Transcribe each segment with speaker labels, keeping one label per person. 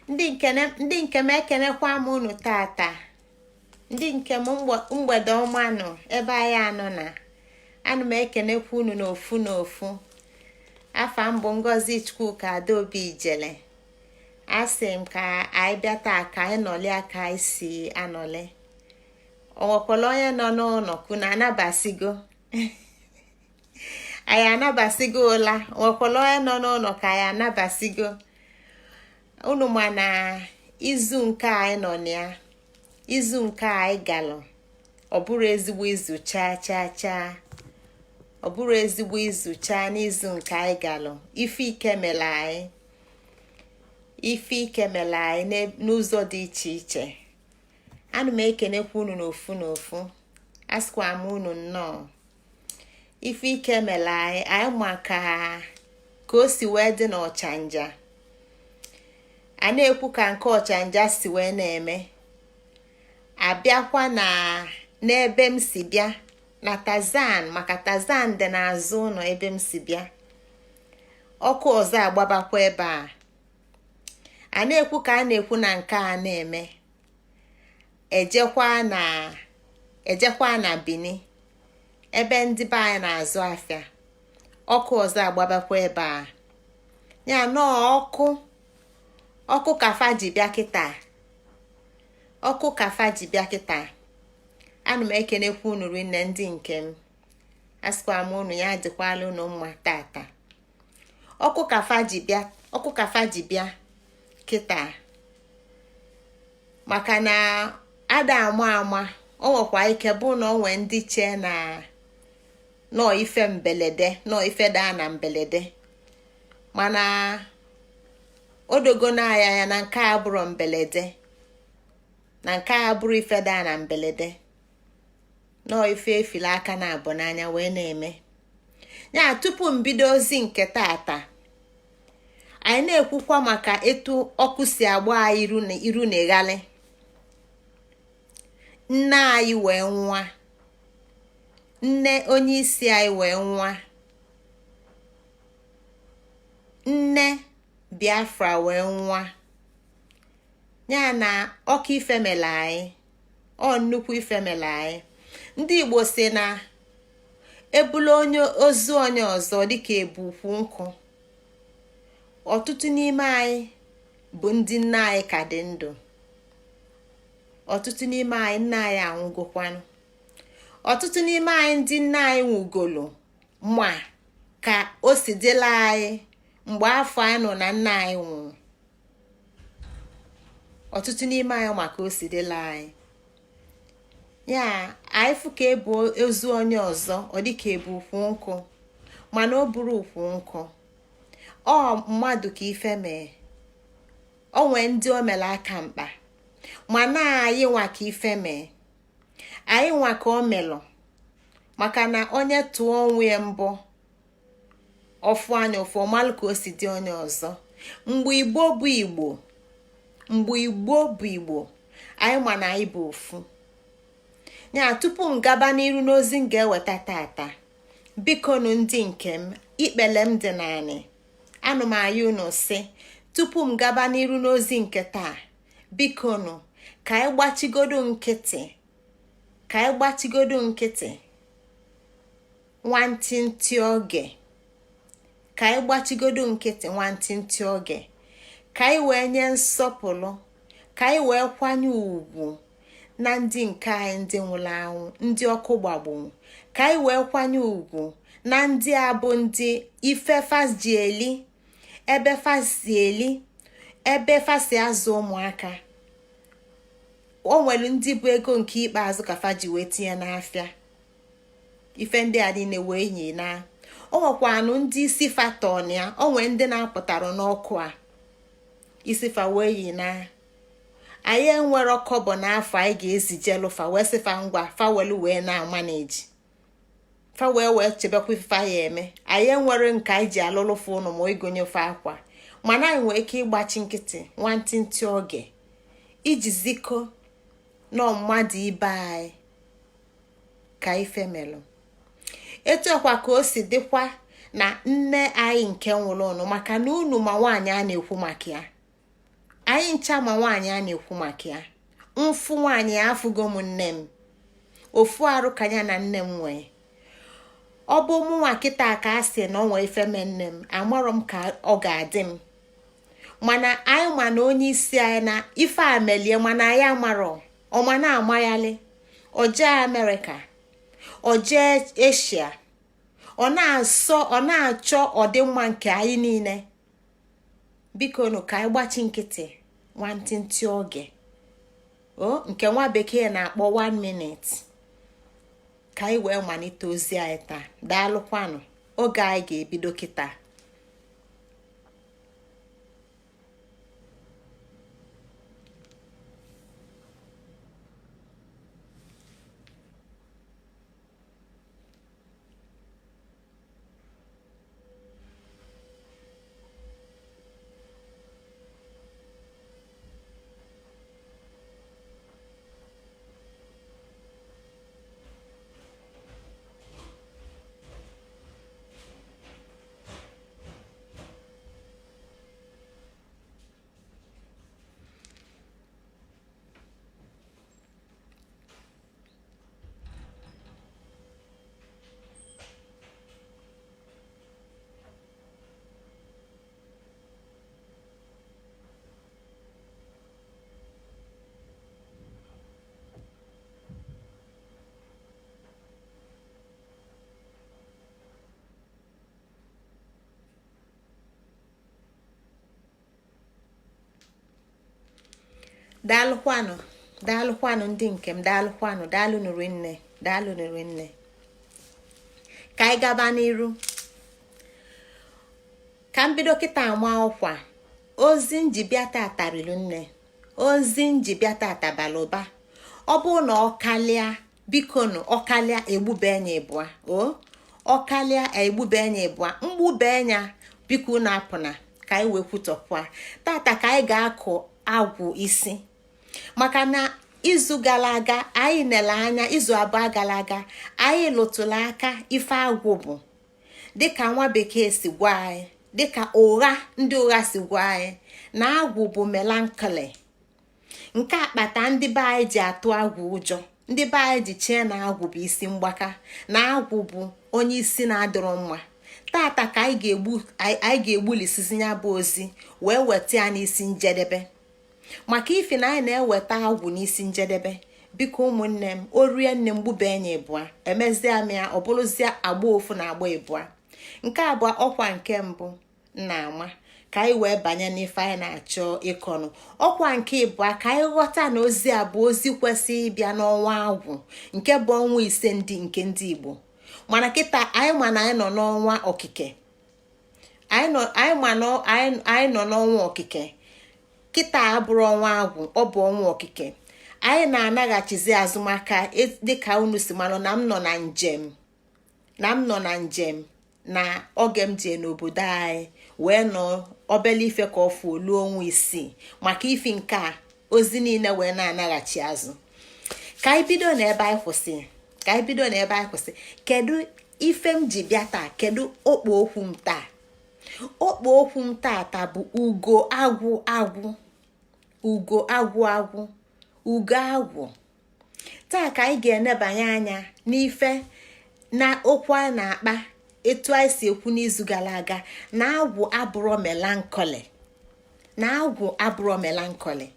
Speaker 1: ndị nke m ekenekwa m unu tata. Ndị nke m mgbede ọma nọ ebe anyị anọ na ana m ekenekwa unu n'ofu n'ofu. Afa m bụ Ngozi Chukwuka Adaobi Ijele. Asị m ka anyị bịa taa ka anyị nọlị aka anyị si anọlị. Onwekwala onye nọ n'ụlọ kuna anabasigo anyị anabasigo ụla. Onwekwala onye nọ n'ụlọ ka anyị anabasigo. Unu ma na izu nke anyị nọ na izu nke anyị galụ ọ bụrụ ezigbo izu chaa ọ bụrụ ezigbo izu chaa n'izu nke anyị galụ. Ife ike mere anyị n'ụzọ dị iche iche. Ana m ekenekwa unu n'ofu n'ofu. Asịkwa m unu nnọọ. Ife ike mere anyị ma ka o si wee dị n'ọchanja. A na-ekwu ka nke ọchanja si wee na-eme. Abịakwa n'ebe m si bịa na Tazan, maka Tazan dị n'azụ ụlọ ebe m si bịa. Ọkụ ọzọ agbabakwa ebe a. A na-ekwu ka a na-ekwu na nke a na-eme. Ejekwa na Bini ebe ndị be anyị na-azụ afịa. Ọkụ ọzọ agbabakwa ebe a. Ya nọọ ọkụ kafa ji bịa kịta. Ọkụ kafa ji bịa kịta. Ana m ekenekwa unu rinne ndị nke m. Asịkwa m unu ya dịkwala unu mma tata. Ọkụ kafa ji bịa kịta. Maka na ada ama o nwekwa ike bụ na onwe ndị chee na nọọ ife mbelede, nọọ ife daa na mbelede. Mana odogo na-aya ya na nke a bụrụ mbelede, na nke a bụrụ ife daa na mbelede. Nọọ ife efila aka na abụ n'anya wee na-eme. Ya tupu mbido ozi nke tata, anyị na-ekwukwa maka etu ọkụ si agba anyị iru na-eghalị. Nne anyị wee nwa. Nne onye isi anyị wee nwa. Nne Biafra wee nwa. Ya na ọkụ ifemele anyị. Ọ nnukwu ifemele anyị. Ndị Igbo si na ebula ozu onye ọzọ dịka ebukwu nkụ. Ọtụtụ n'ime anyị bụ ndị nne anyị ka dị ndụ. Ọtụtụ n'ime anyị nne anyị anwụgokwanụ. Ọtụtụ n'ime anyị ndị nne anyị nwụgolo ma ka o si dịla anyị mgbe afọ anyị nọ na nne anyị nwụrụ. Ọtụtụ n'ime anyị ma ka o si dịla anyị. Ya anyị fụ ka ebu ozu onye ọzọ ọ dịka ebu ukwu nkụ, mana o buru ukwu nkụ. Ọ mmadụ ka ife mee. O nwee ndị o mere aka mkpa. Mana anyị nwa ka ife mee. Anyị nwa ka o melụ. Maka na onye tụọ onwe ya mbọ ọfụ anya ọfụ ọmalụ ka o si dị onye ọzọ. Mgbe Igbo bụ Igbo, anyị ma na anyị bụ ofu. Ya tupu m gaba n'iru n'ozi m ga-eweta tata, bikonu ndị nke m, ikpele m dị naanị. Anụ m ayị unu sị, tupu m gaba n'iru n'ozi nke taa, bikonu ka anyị gbachigodo nkịtị nwantịntị oge. Ka anyị gbachigodo nkịtị nwantịntị oge. Ka anyị wee nye nsọpụrụ, ka anyị wee kwanye ugwu na ndị nke anyị ndị nwụrụ anwụ, ndị ọkụ gbagburu. Ka anyị wee kwanye ugwu na ndị a bụ ndị ife fasi eli, ebe fasi azụ ụmụaka. O nwere ndị bụ ego nke ikpeazụ ka fa ji wee tinye n'afịa. Ife ndị a niile wee nye na. O nwekwanụ ndị isi fatọn ya. O nwee ndị na-apụtara n'ọkụ a isi fa wee yi na. Anyị enwere ọkọbọ n'afọ anyị ga-ezijelu fa wee sị fa ngwa fa welu wee na-amaneji. Fa wee chebekwa ife fa ya eme. Anyị enwere nke anyị ji alụlụfụ ụnụ ma igonye fa akwa. Mana anyị nwee ike ịgbachi nkịtị nwantịntị oge iji ziko nọ mmadụ ibe anyị ka ife melụ. Etu ọkwa ka o si dịkwa na nne anyị nke nwụrụ ụnụ, maka na unu ma nwaanyị a na-ekwu maka ya. anyị ncha ma nwaanyị a na-ekwu maka ya mfu nwaanyị afụgo m nne m ofu arụ ka ya na nne m nwee ọ bụ mụnwa kịta ka a sị na ọ nwee ifeme nne m amarọ m ka ọ ga-adị m mana anyị ma na onye isi anyị na ife amelie mana anyị amarọ ọma na-amayali o jee Amerịka o jee Eshia ọ na-achọ ọdịmma nke anyị niile biko nụ ka anyị gbachi nkịtị nwantịntị oge nke nwa bekee na-akpọ 1 minute ka anyị wee malite ozi anyị taa. Daalụkwanụ, oge anyị ga-ebido kịta. daalụkwanụ ndị nke m, daalụkwanụ, daalụ nụrụ nne ka anyị gaba n'iru. Ka m bido kịta ama ọkwa ozi njibịa tata rilu nne, ozi njibịa tata balụba. Ọ bụrụ na ọkalịa biko nụ ọkalịa egbube enya ịbụa ọkalịa egbube enya ịbụa mgbube enya biko na apụna ka anyị wee kwutọpụa tata ka anyị ga-akụ agwụ isi maka na izu gara aga anyị nele anya, izu abụọ gara aga anyị lụtụrụ aka ife agwụ bụ dịka nwa bekee si gwa anyị, dịka ụgha ndị ụgha si gwa anyị na agwụ bụ melancholy. Nke akpata ndị be anyị ji atụ agwụ ụjọ, ndị be anyị ji chee na agwụ bụ isi mgbaka, na agwụ bụ onye isi na-adịrọ mma. Tata ka anyị ga-egbulisizi ya bụ ozi wee weta ya n'isi njedebe, maka ifi na anyị na-eweta agwụ n'isi njedebe. Biko ụmụnne m, o rie nne m gbube enyi ịbụa emezie m ya ọ bụrụzie agba ofu na agba ịbụa. Nke abụọ ọkwa nke mbụ na-ama ka anyị wee banye n'ife anyị na-achọ ịkọnụ. Ọkwa nke ịbụa ka anyị ghọta na ozi a bụ ozi kwesịrị ịbịa n'ọnwa agwụ nke bụ ọnwa ise nke ndị Igbo. Mana kịta anyị ma na anyị nọ n'ọnwa okike, anyị nọ n'ọnwa okike. Kịta abụrụ ọnwa agwụ, ọ bụ ọnwa okike. Anyị na-anaghachizi azụmaka dịka unu si manụ na m nọ na njem na oge m jee n'obodo anyị wee nọ obele ife ka ọ fụ olu ọnwa isii maka ifi nke a ozi niile wee na-anaghachi azụ. Ka anyị bido n'ebe anyị kwụsị. Kedu ife m ji bịa taa? Kedu okpo okwu m taa? Okpo okwu m taa bụ Ugo Agwu-Agwu. Ugo Agwu-Agwu. Ugo Agwu. Taa ka anyị ga-enebanye anya n'ife na okwu a na-akpa etu anyị si ekwu n'izu gara aga na agwụ abụrọ melancholy.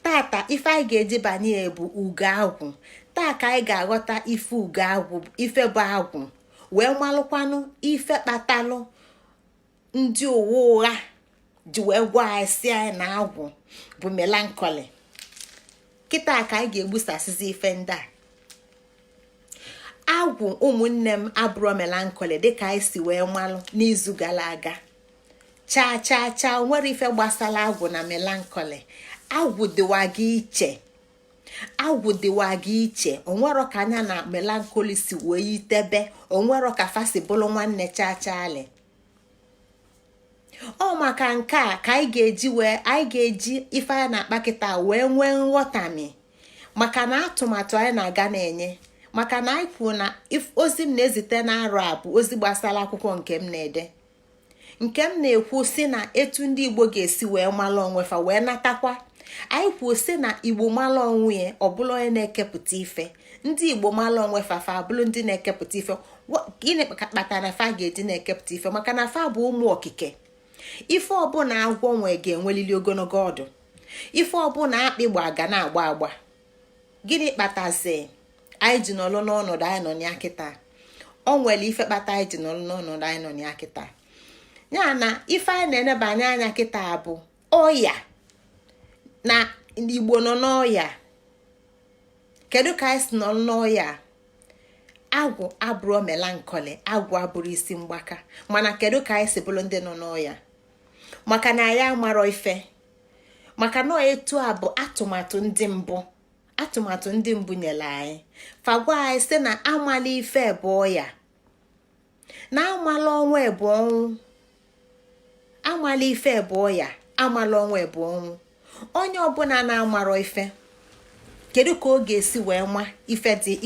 Speaker 1: Tata ife anyị ga-eji banye bụ Ugo Agwu. Taa ka anyị ga-aghọta ife Ugo Agwu, ife bụ agwụ, wee malụkwanụ ife kpatalụ ndị ụwa ụgha ji wee gwa anyị si anyị na agwụ bụ melancholy. Kịta ka anyị ga-egbusasịzi ife ndị a. Agwụ ụmụnne m abụrụ melancholy dịka anyị si wee malụ n'izu gara aga. Chaa nwere ife gbasara agwụ na melancholy. Agwụ dịwa gị iche. Onwero ka anya na melancholy si wee yitebe, onwero ka fasi bụrụ nwanne chachali. Ọ maka nke a ka anyị ga-eji ife anyị na-akpa kịta wee nwee nghọtami maka na atụmatụ anyị na-aga na-enye. Maka na anyị kwuru na ozi m na-ezite n'arọ a bụ ozi gbasara akwụkwọ nke m na-ede. nke m na-ekwu si na etu ndị Igbo ga-esi wee mara onwe fa wee natakwa. Anyị kwuo si na Igbo mara onwe ya ọ bụla onye na-ekepụta ife. Ndị Igbo mara onwe fa fa bụrụ ndị na-ekepụta ife. Gịnị kpatara fa ga-eji na-ekepụta ife? Maka na fa bụ ụmụ okike. Ife ọbụla agwọ nwe ga-enwelili ogologo ọdụ. Ife ọbụla akpịgba ga na-agba agba. Gịnị kpatazi anyị ji nọrọ n'ọnọdụ anyị nọ ya kịta? O nwere ife kpata anyị ji nọrọ n'ọnọdụ anyị nọ ya kịta. Ya na ife anyị na-enebanye anya kịta bụ ọya. Na Igbo nọ n'ọya. Kedu ka anyị si nọ n'ọya? Agwụ abụrụ melankoli, agwụ abụrụ isi mgbaka. Mana kedu ka anyị si bụrụ ndị nọ n'ọya? Maka na ya amarọ ife. Maka na etu a bụ atụmatụ ndị mbụ. Atụmatụ ndị mbụ nyere anyị. Fagwa anyị sị na amala ife bụ ọya. Na amala ọnwa bụ ọnwụ. Amala ife bụ ọya. Amala ọnwa bụ ọnwụ. Onye ọbụla na-amarọ ife. Kedu ka ọ ga-esi wee ma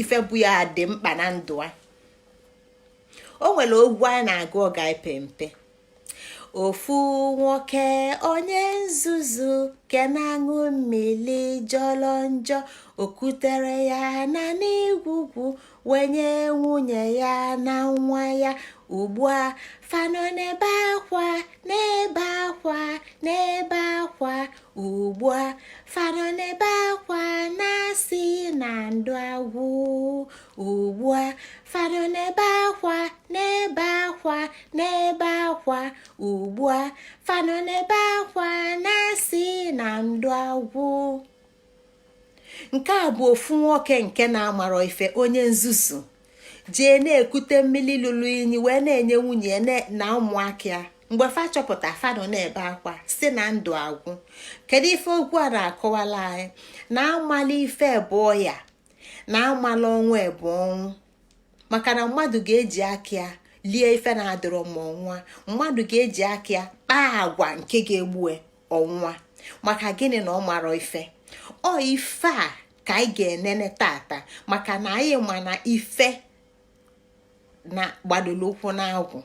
Speaker 1: ife bụ ya dị mkpa na ndụ a? O nwere ogwu anyị na-agụ ọ ga-epe mpe. Ofu nwoke onye nzuzu ke na-aṅụ mmiri jọrọ njọ, okutere ya na n'igwugwu wenye nwunye ya na nwa ya. Ugbu a fanọ n'ebe akwa, n'ebe akwa, n'ebe akwa. Ugbu a fanọ n'ebe akwa na-asị na ndụ agwụ. Ugbu a fanọ n'ebe akwa, n'ebe akwa, n'ebe akwa. Ugbu a fanọ n'ebe akwa na-asị na ndụ agwụ. Nke a bụ ofu nwoke nke na-amarọ ife, onye nzuzu. Jee na-ekute mmiri lụrụ inyi wee na-enye nwunye na ụmụaka ya. Mgbe fa chọpụta fanọ n'ebe akwa si na ndụ agwụ. Kedu ife okwu a na-akọwala anyị? Na amala ife bụ ọya. Na amala ọnwa bụ ọnwụ. Maka na mmadụ ga-eji aka ya lie ife na-adịrọ ma ọnwa. Mmadụ ga-eji aka ya kpaa agwa nke ga-egbue ọnwa. Maka gịnị na ọ marọ ife? Ọ ife a ka anyị ga-enene tata. Maka na anyị ma na ife na gbadolo ụkwụ na agwụ.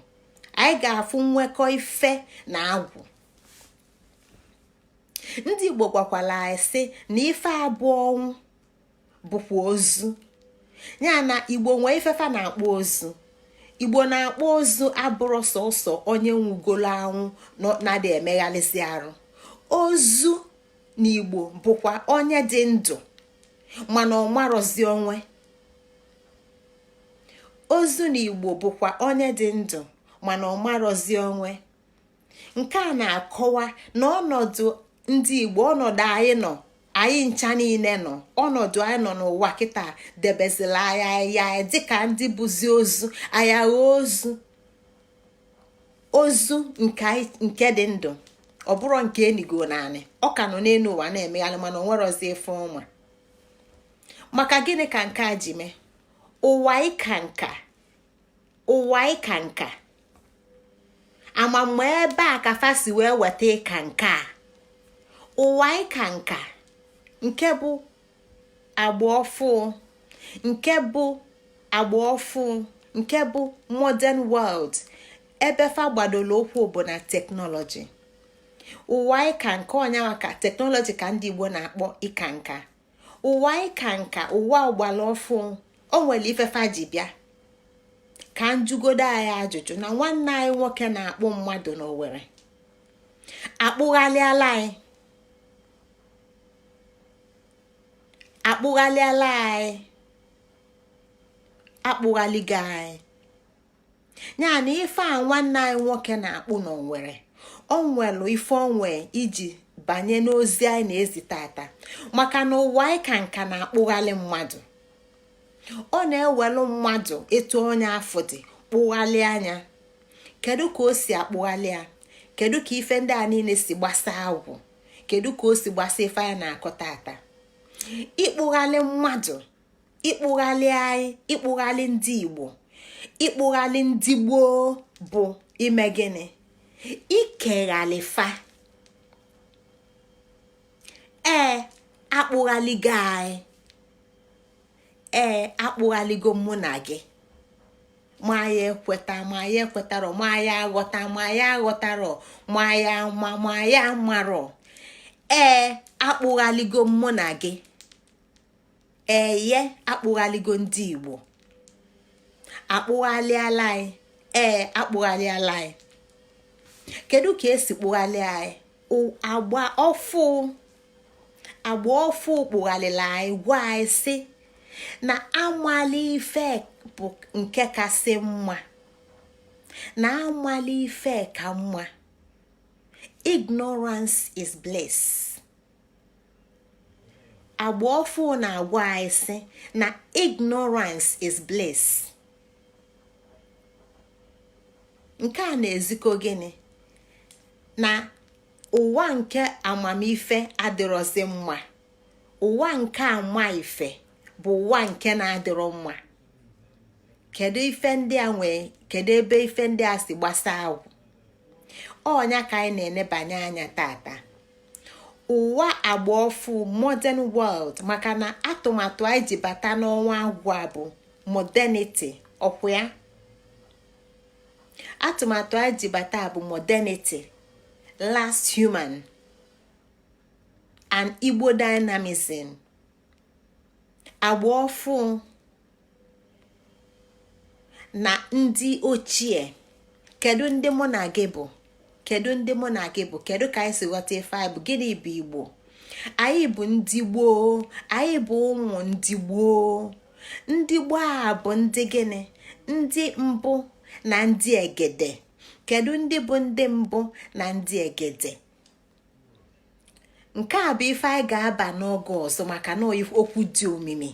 Speaker 1: Anyị ga-afụ nwekọ ife na agwụ. Ndị Igbo gwakwala anyị sị na ife abụọ ọnwụ bụkwa ozu. Ya na Igbo nwee ifefa na-akpọ ozu. Igbo na-akpọ ozu abụrụ sọsọ onye nwugolo anwụ na-adị emeghalịzi arụ. Ozu n'Igbo bụkwa onye dị ndụ mana ọ marọzi onwe. Ozu n'Igbo bụkwa onye dị ndụ mana ọ marọzi onwe. Nke a na-akọwa na ọnọdụ ndị Igbo, ọnọdụ anyị nọ, anyị ncha niile nọ, ọnọdụ anyị nọ n'ụwa kịta debezila anyị dịka ndị bụzi ozu. Anyị ozu. Ozu nke dị ndụ. Ọ bụrụ nke enigo naanị. Ọ ka nọ n'elu ụwa na-emeghalị mana ọ nwerozi ife ọnwa. Maka gịnị ka nke a ji mee? Ụwa ịka nka. Ụwa ịka nka. Ama mgbe ebe a ka fa si wee weta ịka nka a. Ụwa ịka nka. Nke bụ agba ọfụ. Nke bụ agba ọfụ. Nke bụ modern world. Ebe fa gbadolo okwu bụ na teknọlọji. Ụwa ịka nka ọnya maka teknọlọji ka ndị Igbo na-akpọ ịka nka. Ụwa ịka nka, ụwa ọgbala ọfụ. O nwere ifefa ji bịa. Ka njugodo anyị ajụjụ na nwanne anyị nwoke na-akpụ mmadụ n'Owere. Akpụghalịala anyị. Akpụghalịala anyị. Akpụghaligo anyị. Ya na ife a nwanne anyị nwoke na-akpụ n'Owere. O nwelu ife onwe iji banye n'ozi anyị na-ezi tata. Maka na ụwa ịka nka na-akpụghalị mmadụ. Ọ na-ewelu mmadụ etu onye afọ dị kpụghalị anya. Kedu ka o si akpụghalị ya? Kedu ka ife ndị a niile si gbasa agwụ? Kedu ka o si gbasa ife ya na-akọ tata? Ịkpụghalị mmadụ, ịkpụghalị anyị, ịkpụghalị ndị Igbo, ịkpụghalị ndị gboo bụ ime gịnị? Ikeghalifa. Akpụghaligo anyị. Akpụghaligo mụ na gị. ma ya ekweta ma ya ekwetaro ma ya aghọta ma ya aghọtaro ma ya ma ya marọ akpụghaligo mụ na gị akpụghaligo ndị Igbo akpụghalịala anyị akpụghalịala anyị. Kedu ka esi kpụghalị anyị? agba ọfụ kpụghalịla anyị gwa anyị sị na amali ife bụ nke kasị mma, na amali ife ka mma. Ignorance is bliss. Agba ọfụ na-agwa anyị sị na ignorance is bliss. Nke a na-ezikọ gịnị? Na ụwa nke amamife adịrọzi mma, ụwa nke ama ife bụ ụwa nke na-adịrọ mma. Kedu ife ndị a nwee? Kedu ebe ife ndị a si gbasa agwụ? Ọnya ka anyị na-enebanye anya tata. Ụwa agba ọfụ, modern world, maka na atụmatụ anyị ji bata n'ọnwa agwụ a bụ modernity, ọkwụ ya? Atụmatụ anyị ji bata bụ modernity, last human, and Igbo dynamism. Agba ọfụ na ndị ochie. Kedu ndị mụ na gị bụ? Kedu ndị mụ na gị bụ? Kedu ka anyị si ghọta ife anyị bụ? Gịnị bụ Igbo? Anyị bụ ndị gboo, anyị bụ ụmụ ndị gboo. Ndị gboo a bụ ndị gịnị? Ndị mbụ na ndị egede. Kedu ndị bụ ndị mbụ na ndị egede? Nke a bụ ife anyị ga-aba n'oge ọzọ maka na okwu dị omimi,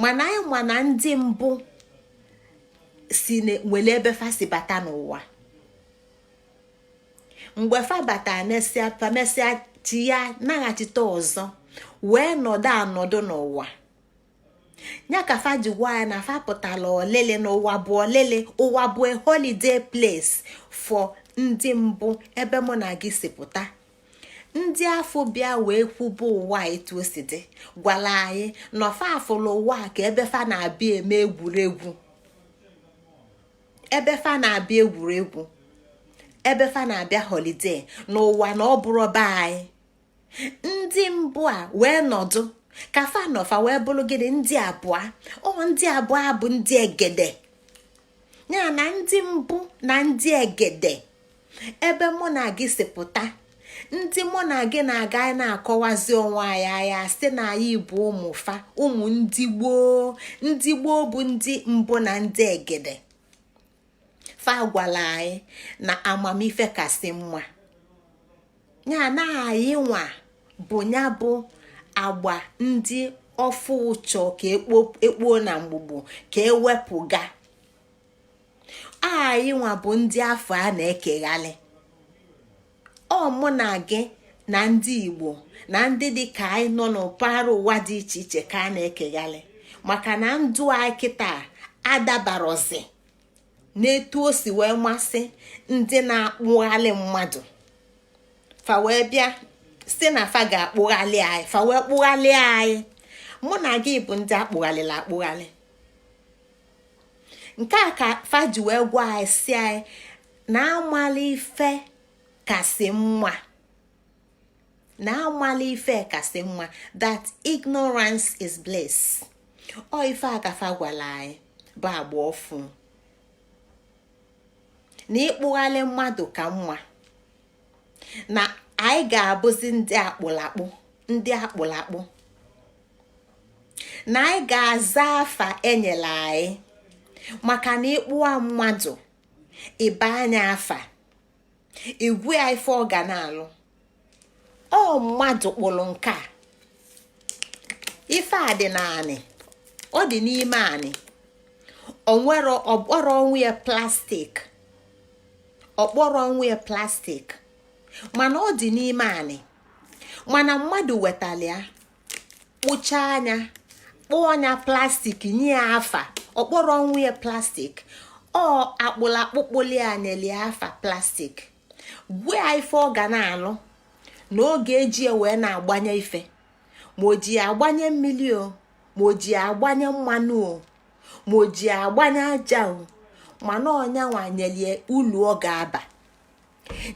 Speaker 1: mana anyị ma na ndị mbụ si nwere ebe fa si bata n'ụwa. Mgbe fa bata mesịa chi ya naghachite ọzọ wee nọdụ anọdụ n'ụwa. Nya ka fa ji gwa ya na fa pụtala olele n'ụwa bụ olele. Ụwa bụ a holiday place for ndị mbụ ebe mụ na gị si pụta. Ndị afọ bịa wee kwuba ụwa etu o si dị gwala anyị nọfa afụlụ ụwa ka ebe fa na-abịa eme egwuregwu, ebe fa na-abịa egwuregwu, ebe fa na-abịa holiday n'ụwa na ọ bụrụ be anyị. Ndị mbụ a wee nọdụ ka fa nọfa wee bụrụ gịnị? Ndị abụọ. Ndị abụọ bụ ndị egede. Ya na ndị mbụ na ndị egede ebe mụ na gị si pụta. Ndị mụ na gị na-aga na-akọwazi onwe anyị anya site na anyị bụ ụmụfa, ụmụ ndị gboo. Ndị gboo bụ ndị mbụ na ndị egede. Fa gwala anyị na amamife kasị mma. Ya na anyị nwa bụ ya bụ agba ndị ọfụ ụchọ ka ekpo na mgbugbu ka ewepụga. Anyị nwa bụ ndị afọ a na-ekeghalị. Mụ na gị na ndị Igbo na ndị dị ka anyị nọ n'mpaghara ụwa dị iche iche ka a na-ekeghalị, maka na ndụ anyị kịta adabarozi n'etu o si wee masị ndị na-akpụghalị mmadụ. Fa wee bịa si na fa ga-akpụghalị anyị, fa wee kpụghalị anyị. Mụ na gị bụ ndị akpụghalịla akpụghalị. Nke a ka fa ji wee gwa anyị si anyị na amali ife kasị mma, na amali ife kasị mma, that ignorance is bliss. Ife a ka fa gwala anyị bụ agba ọfụ na ịkpụghalị mmadụ ka mma, na anyị ga-abụzi ndị akpụlakpụ, na anyị ga-aza afa enyela anyị, maka na ịkpụwa mmadụ ịba anya afa igwe ife ọ ga na-alụ. Mmadụ kpụrụ nke a, ife a dị naanị, ọ dị n'ime anị. Ọkpọrọ onwe ya plastik, mana ọ dị n'ime anị. Mana mmadụ wetara ya kpụcha anya, kpụọ anya plastik, nye ya afa. Ọkpọrọ onwe ya plastik. Akpụla akpụkpụli anyeli afa plastik. Gwe ife ọ ga na-alụ na oge eji wee na-agbanye ife, ma o ji agbanye mmiri o, ma o ji agbanye mmanụ o, ma o ji agbanye aja mana ọnya nwanyelie ulu ọ ga-aba.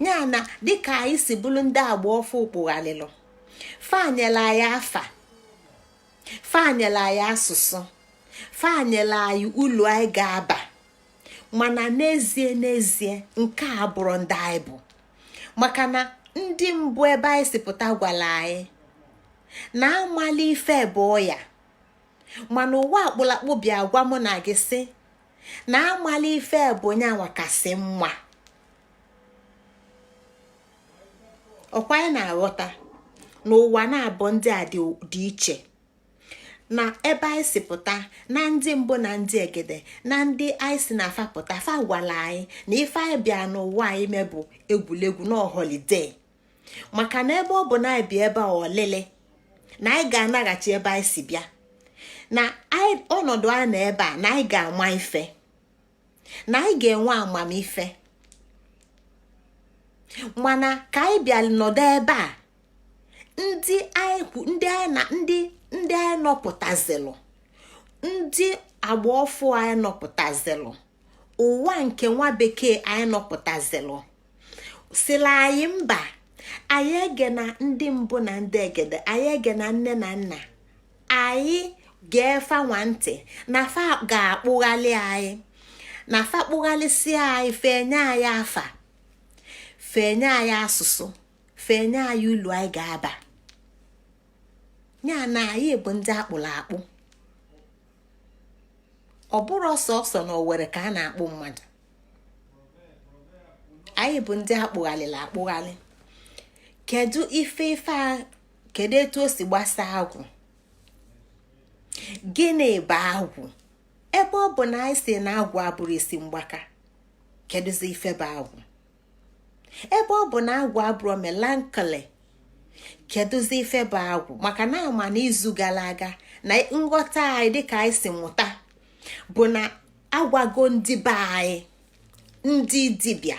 Speaker 1: Ya na dịka anyị si bụrụ ndị agba ọfụ kpụghalịlụ, fanyela ya afa, fanyela ya asụsụ, fanyela anyị ulu anyị ga-aba. Mana n'ezie nke a bụrụ ndị anyị bụ, maka na ndị mbụ ebe anyị si pụta gwara anyị na amali ife bụ ya, mana ụwa akpụlakpụ bịa gwa mụ na gị sị na amali ife bụ nyanwa kasị mma. Ọkwa anyị na-aghọta na ụwa na-abụ ndị a dị iche, na ebe anyị si pụta, na ndị mbụ na ndị egede na ndị anyị si na afa pụta, fa gwara anyị na ife anyị bịa n'ụwa anyị mebụ egwuregwu na holiday, maka na ebe ọ bụ na anyị bịa ebe a ọlele na anyị ga-anaghachi ebe anyị si bịa, na ọnọdụ anyị na ebe a na anyị ga-ama ife, na anyị ga-enwe amamife. Mana ka anyị bịa nọdụ ebe a, ndị anyị nọpụtazilụ, ndị agba ọfụ anyị nọpụtazilụ, ụwa nke nwa bekee anyị nọpụtazilụ sila anyị mba, anyị ege na ndị mbụ na ndị egede, anyị ege na nne na nna anyị ga-efa nwantị na fa ga-akpụghalị anyị, na fa kpụghalịsị anyị, fenye anyị afa, fenye anyị asụsụ, fenye anyị ulu anyị ga-aba. Ya na anyị bụ ndị akpụrụ akpụ. Ọ bụrụ ọsọsọ na Owerri ka a na-akpụ mmadụ, anyị bụ ndị akpụghalịla akpụghalị. Kedu kedu etu o si gbasa agwụ? Gịnị bụ agwụ? Ebe ọ bụ na anyị si na agwụ abụrụ isi mgbaka, kedụzi ife bụ agwụ? Ebe ọ bụ na agwụ abụrụ melancholy, kedụzi ife bụ agwụ? Maka na ama n'izu gara aga na nghọta anyị dịka anyị si mụta bụ na agwago ndị be anyị, ndị dibịa,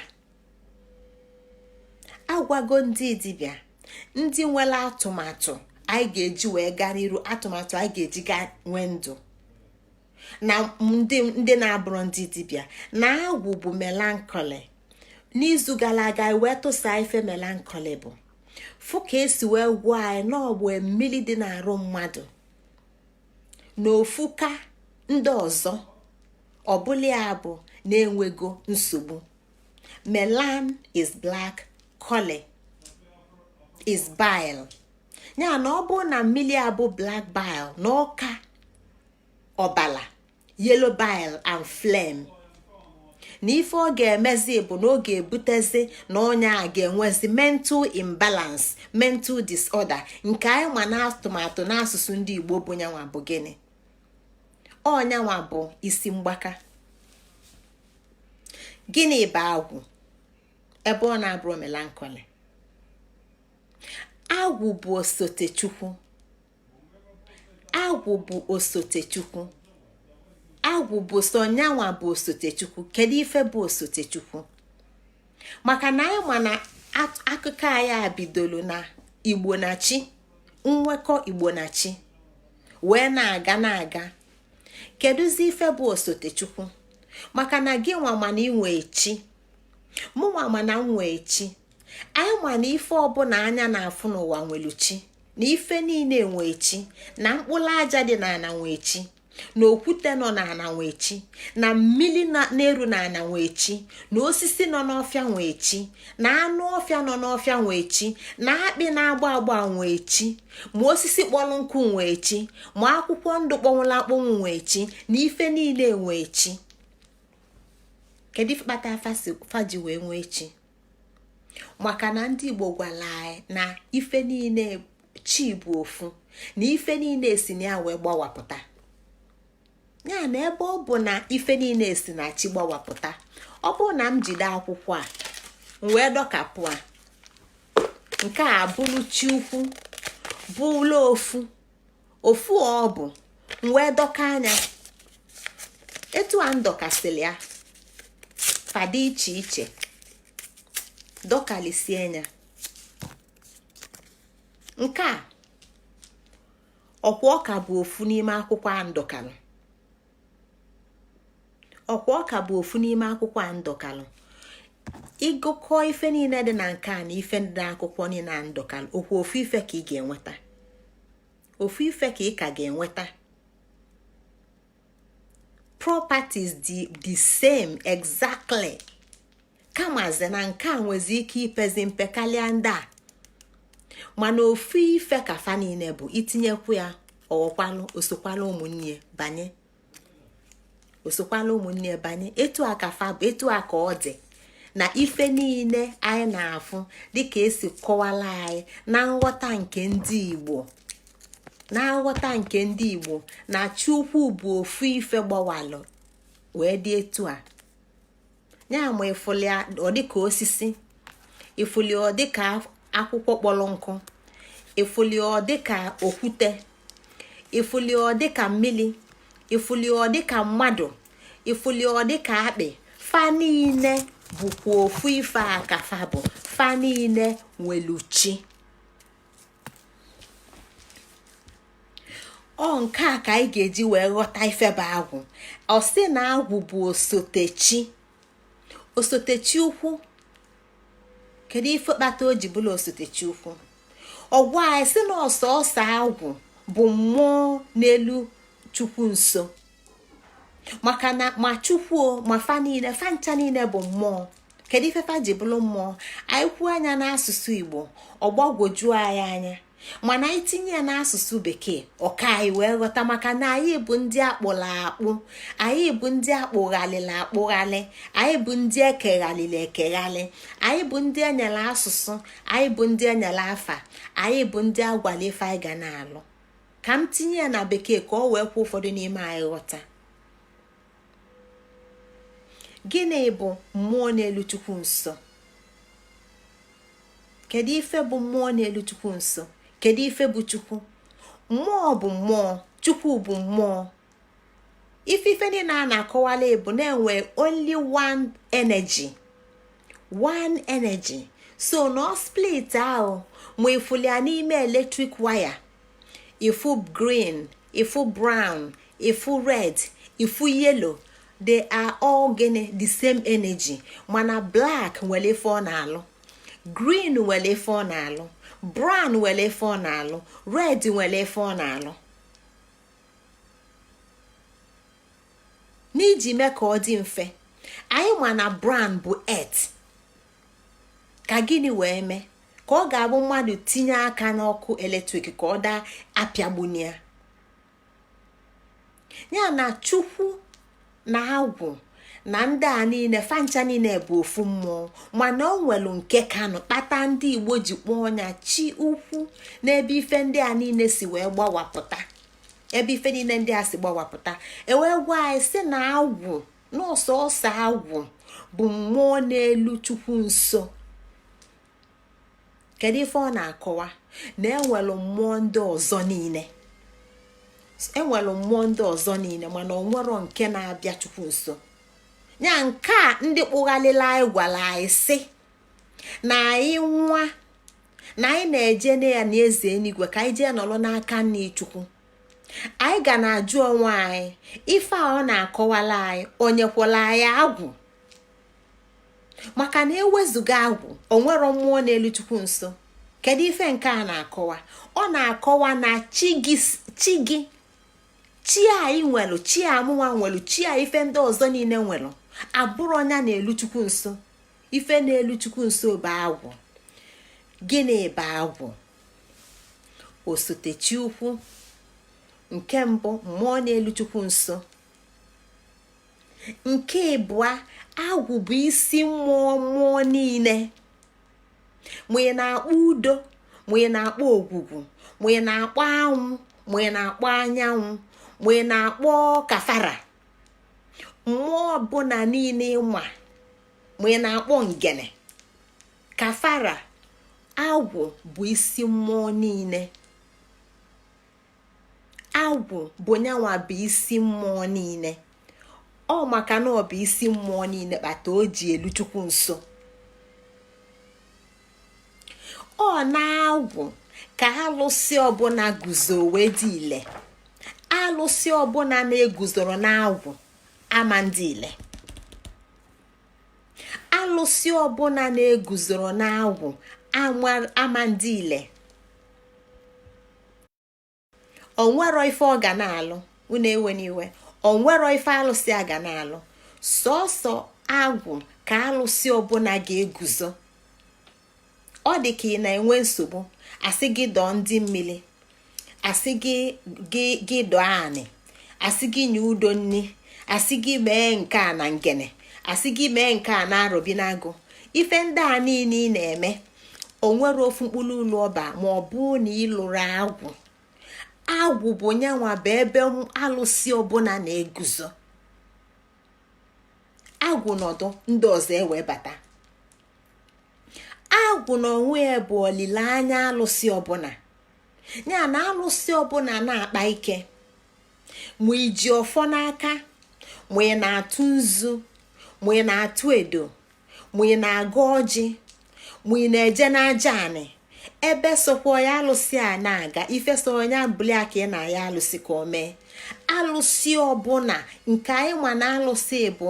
Speaker 1: agwago ndị dibịa, ndị nwere atụmatụ anyị ga-eji wee gaa n'iru, atụmatụ anyị ga-eji gaa nwee ndụ, na ndị na-abụrụ ndị dibịa na agwụ bụ melancholy. N'izu gara aga wee tụsa ife melancholy bụ fụ ka esi wee gwuo anyị na ọ bụ mmiri dị n'arụ mmadụ na ofuka ndị ọzọ, ọbụla ya bụ na-enwego nsogbu. Melan is black, color is bile. Ya na ọ bụ na mmiri abụ black bile na ọka ọbala, yellow bile and phlegm, na ife ọ ga-emezi bụ na ọ ga-ebutezi na onye a ga-enwezi mental imbalance, mental disorder, nke anyị ma na atụmatụ n'asụsụ ndị Igbo bụ nyanwa bụ gịnị? Ọnyanwa bụ isi mgbaka. Gịnị bụ agwụ ebe ọ na-abụrụ melancholy? Agwụ bụ osote Chukwu. Agwụ bụ osote Chukwu. Agwụ bụ so nyanwa bụ osote Chukwu. Kedu ife bụ osote Chukwu? Maka na anyị ma na akụkọ anyị a bidoro na Igbo na Chi, nwekọ Igbo na Chi wee na-aga. Kedụzi ife bụ osote Chukwu? Maka na gị nwa ma na inwe chi, mụ nwa ma na nwe chi, anyị ma na ife ọbụla anya na-afụ n'ụwa nwelu chi, na ife niile nwe chi, na mkpụrụ aja dị n'ala nwe chi, na okwute nọ n'ala nwe chi, na mmiri na-eru n'ala nwe chi, na osisi nọ n'ọfịa nwe chi, na anụ ọfịa nọ n'ọfịa nwe chi, na akpị na-agba agba nwe chi, ma osisi kpọrọ nkụ nwe chi, ma akwụkwọ ndụ kpọnwụrụ akpọnwụ nwe chi, na ife niile nwe chi. Kedu ife kpata faji wee nwee chi? Maka na ndị Igbo gwara anyị na ife niile chi bụ ofu, na ife niile si na ya wee gbawapụta. Ya na ebe ọ bụ na ife niile si na chi gbawapụta, ọ bụ na m jide akwụkwọ a wee dọkapụ a, nke a bụrụ chi ukwu, bụ ụlọ ofu ọ bụ wee dọka anya etu a ndọkasịrị ya fadị iche iche, dọkalisie anya. Nke a ọkwa ọka bụ ofu n'ime akwụkwọ a ndọkalụ. ọkwa ọka bụ ofu n'ime akwụkwọ a ndọkalụ. Ịgụkọ ife niile dị na nke a na ife dị n'akwụkwọ niile na ndọkalụ, okwu ofu ife ka ị ga-enweta, ofu ife ka ị ka ga-enweta. Properties the same exactly, kamazi na nke a nwezi ike ipezi mpe karịa ndị a, mana ofu ife ka fa niile bụ itinyekwu ya ọwọkwalụ osokwala ụmụnne banye, osokwala ụmụnne banye. Etu a ka fa bụ, etu a ka ọ dị na ife niile anyị na-afụ dịka esi kọwala anyị na nghọta nke ndị Igbo, na nghọta nke ndị Igbo na Chukwu bụ ofu ife gbawalụ wee dị etu a. Ya ma ịfụli ọ dịka osisi, ịfụli ọ dịka akwụkwọ kpọrọ nkụ, ịfụli ọ dịka okwute, ịfụli ọ dịka mmiri, ịfụli ọ dịka mmadụ, ịfụli ọ dịka akpị, fa niile bụkwa ofu ife a ka fa bụ, fa niile nwelu chi. Ọ nke a ka anyị ga-eji wee ghọta ife bụ agwụ. Ọ sị na agwụ bụ osotechi, osotechi ukwu. Kedu ife kpata o ji bụla osotechi ukwu? Ọgwụ anyị sị na ọsọọsọ agwụ bụ mmụọ n'elu Chukwu nso, maka na ma Chukwu ma fa niile, fa ncha niile bụ mmụọ. Kedu ife fa ji bụrụ mmụọ? Anyị kwuo anya n'asụsụ Igbo ọ gbagwojuo anyị anya, mana anyị tinye ya n'asụsụ Bekee ọka anyị wee ghọta, maka na anyị bụ ndị akpụrụ akpụ, anyị bụ ndị akpụghalịrị akpụghalị, anyị bụ ndị ekeghalịrị ekeghalị, anyị bụ ndị enyere asụsụ, anyị bụ ndị enyere afa, anyị bụ ndị agwala ife anyị ga na-alụ. Ka m tinye ya na Bekee ka ọ wee kwuo ụfọdụ n'ime anyị ghọta. Gịnị bụ mmụọ n'elu Chukwu nso? Kedu ife bụ mmụọ n'elu Chukwu nso? Kedu ife bụ Chukwu? Mmụọ bụ mmụọ, Chukwu bụ mmụọ. Ife niile a na-akọwala bụ na-enwe only one energy, one energy. So no split ahụ ma ifuli ya n'ime electric wire, ifu green, ifu brown, ifu red, ifu yellow, they are all the same energy. Mana black nwere ife ọ na-alụ, green nwere ife ọ na-alụ, brown nwere ife ọ na-alụ, red nwere ife ọ na-alụ. N'iji mee ka ọ dị mfe, anyị ma na brown bụ earth. Ka gịnị wee mee? Ka ọ ga-abụ mmadụ tinye aka n'ọkụ eletrik ka ọ daa apịagbunia. Ya na Chukwu na agwụ na ndị a niile, fancha niile bụ ofu mmụọ, mana ọ nwelu nke kanụ kpata ndị Igbo ji kpọọ ọnya chi ukwu, n'ebe ife ndị a niile si wee gbawapụta, ebe ife niile ndị a si gbawapụta. Ewee gwa anyị sị na agwụ, n'ọsọọsọ agwụ bụ mmụọ n'elu Chukwu nso. Kedu ife ọ na-akọwa? Na enwelu mmụọ ndị ọzọ niile, enwelu mmụọ ndị ọzọ niile, mana ọ nwero nke na-abịa Chukwu nso. Ya nke a ndị kpụghalịla anyị gwara anyị sị na anyị nwa, na anyị na-eje na ya na eze eluigwe ka anyị jee nọrọ n'aka nne Chukwu. Anyị ga na-ajụ onwe anyị ife a ọ na-akọwala anyị onyekwala anyị agwụ, maka na ewezuga agwụ o nwero mmụọ n'elu Chukwu nso. Kedu ife nke a na-akọwa? Ọ na-akọwa na chi gị, chi anyị nwelu, chi amụwa nwelu, chi a ife ndị ọzọ niile nwelu, abụrụ ọnya n'elu Chukwu nso. Ife n'elu Chukwu nso bụ agwụ. Gịnị bụ agwụ? Osotechi ukwu. Nke mbụ, mmụọ n'elu Chukwu nso. Nke ịbụa, agwụ bụ isi mmụọ niile. Ma ị na-akpọ udo, ma ị na-akpọ ogwugwu, ma ị na-akpọ anwụ, ma ị na-akpọ anyanwụ, ma ị na-akpọ kafara, mmụọ ọbụla niile ịma, ma ị na-akpọ ngene, kafara, agwụ bụ isi mmụọ niile. Agwụ bụ nyanwa bụ isi mmụọ niile. Ọ maka na ọ bụ isi mmụọ niile kpata o ji elu Chukwu nso. Ọ na-agwụ ka alụsị ọbụla guzo wee dị ile. Alụsị ọbụla na-eguzoro n'agwụ, amandile. Alụsị ọbụla na-eguzoro n'agwụ amandile. Onwero ife ọ ga na-alụ, unu ewe n'iwe. Onwero ife alụsị a ga na-alụ. Sọsọ agwụ ka alụsị ọbụla ga-eguzo. Ọ dị ka ị na-enwe nsogbu, asị gị dọọ ndị mmiri, asị gị dọọ anị, asị gị nye udo nni, asị gị mee nke a na ngene, asị gị mee nke a na arọbinagụ. Ife ndị a niile ị na-eme, onwere ofu mkpụrụ ụlọ ọba ma ọ bụ na ịlụrụ agwụ. Agwụ bụ nyanwa bụ ebe alụsị ọbụla na-eguzo. Agwụ nọdụ, ndị ọzọ ewee bata. Agwụ n'onwe ya bụ olileanya alụsị ọbụla. Ya na alụsị ọbụla na-akpa ike, ma iji ọfọ n'aka, ma ị na-atụ nzu, ma ị na-atụ edo, ma ị na-aga ọjị, ma ị na-eje n'aja anị, ebe sokwa ya alụsị a na-aga, ife so onye abụli aka ị na ya alụsị ka o mee. Alụsị ọbụla nke anyị ma na alụsị bụ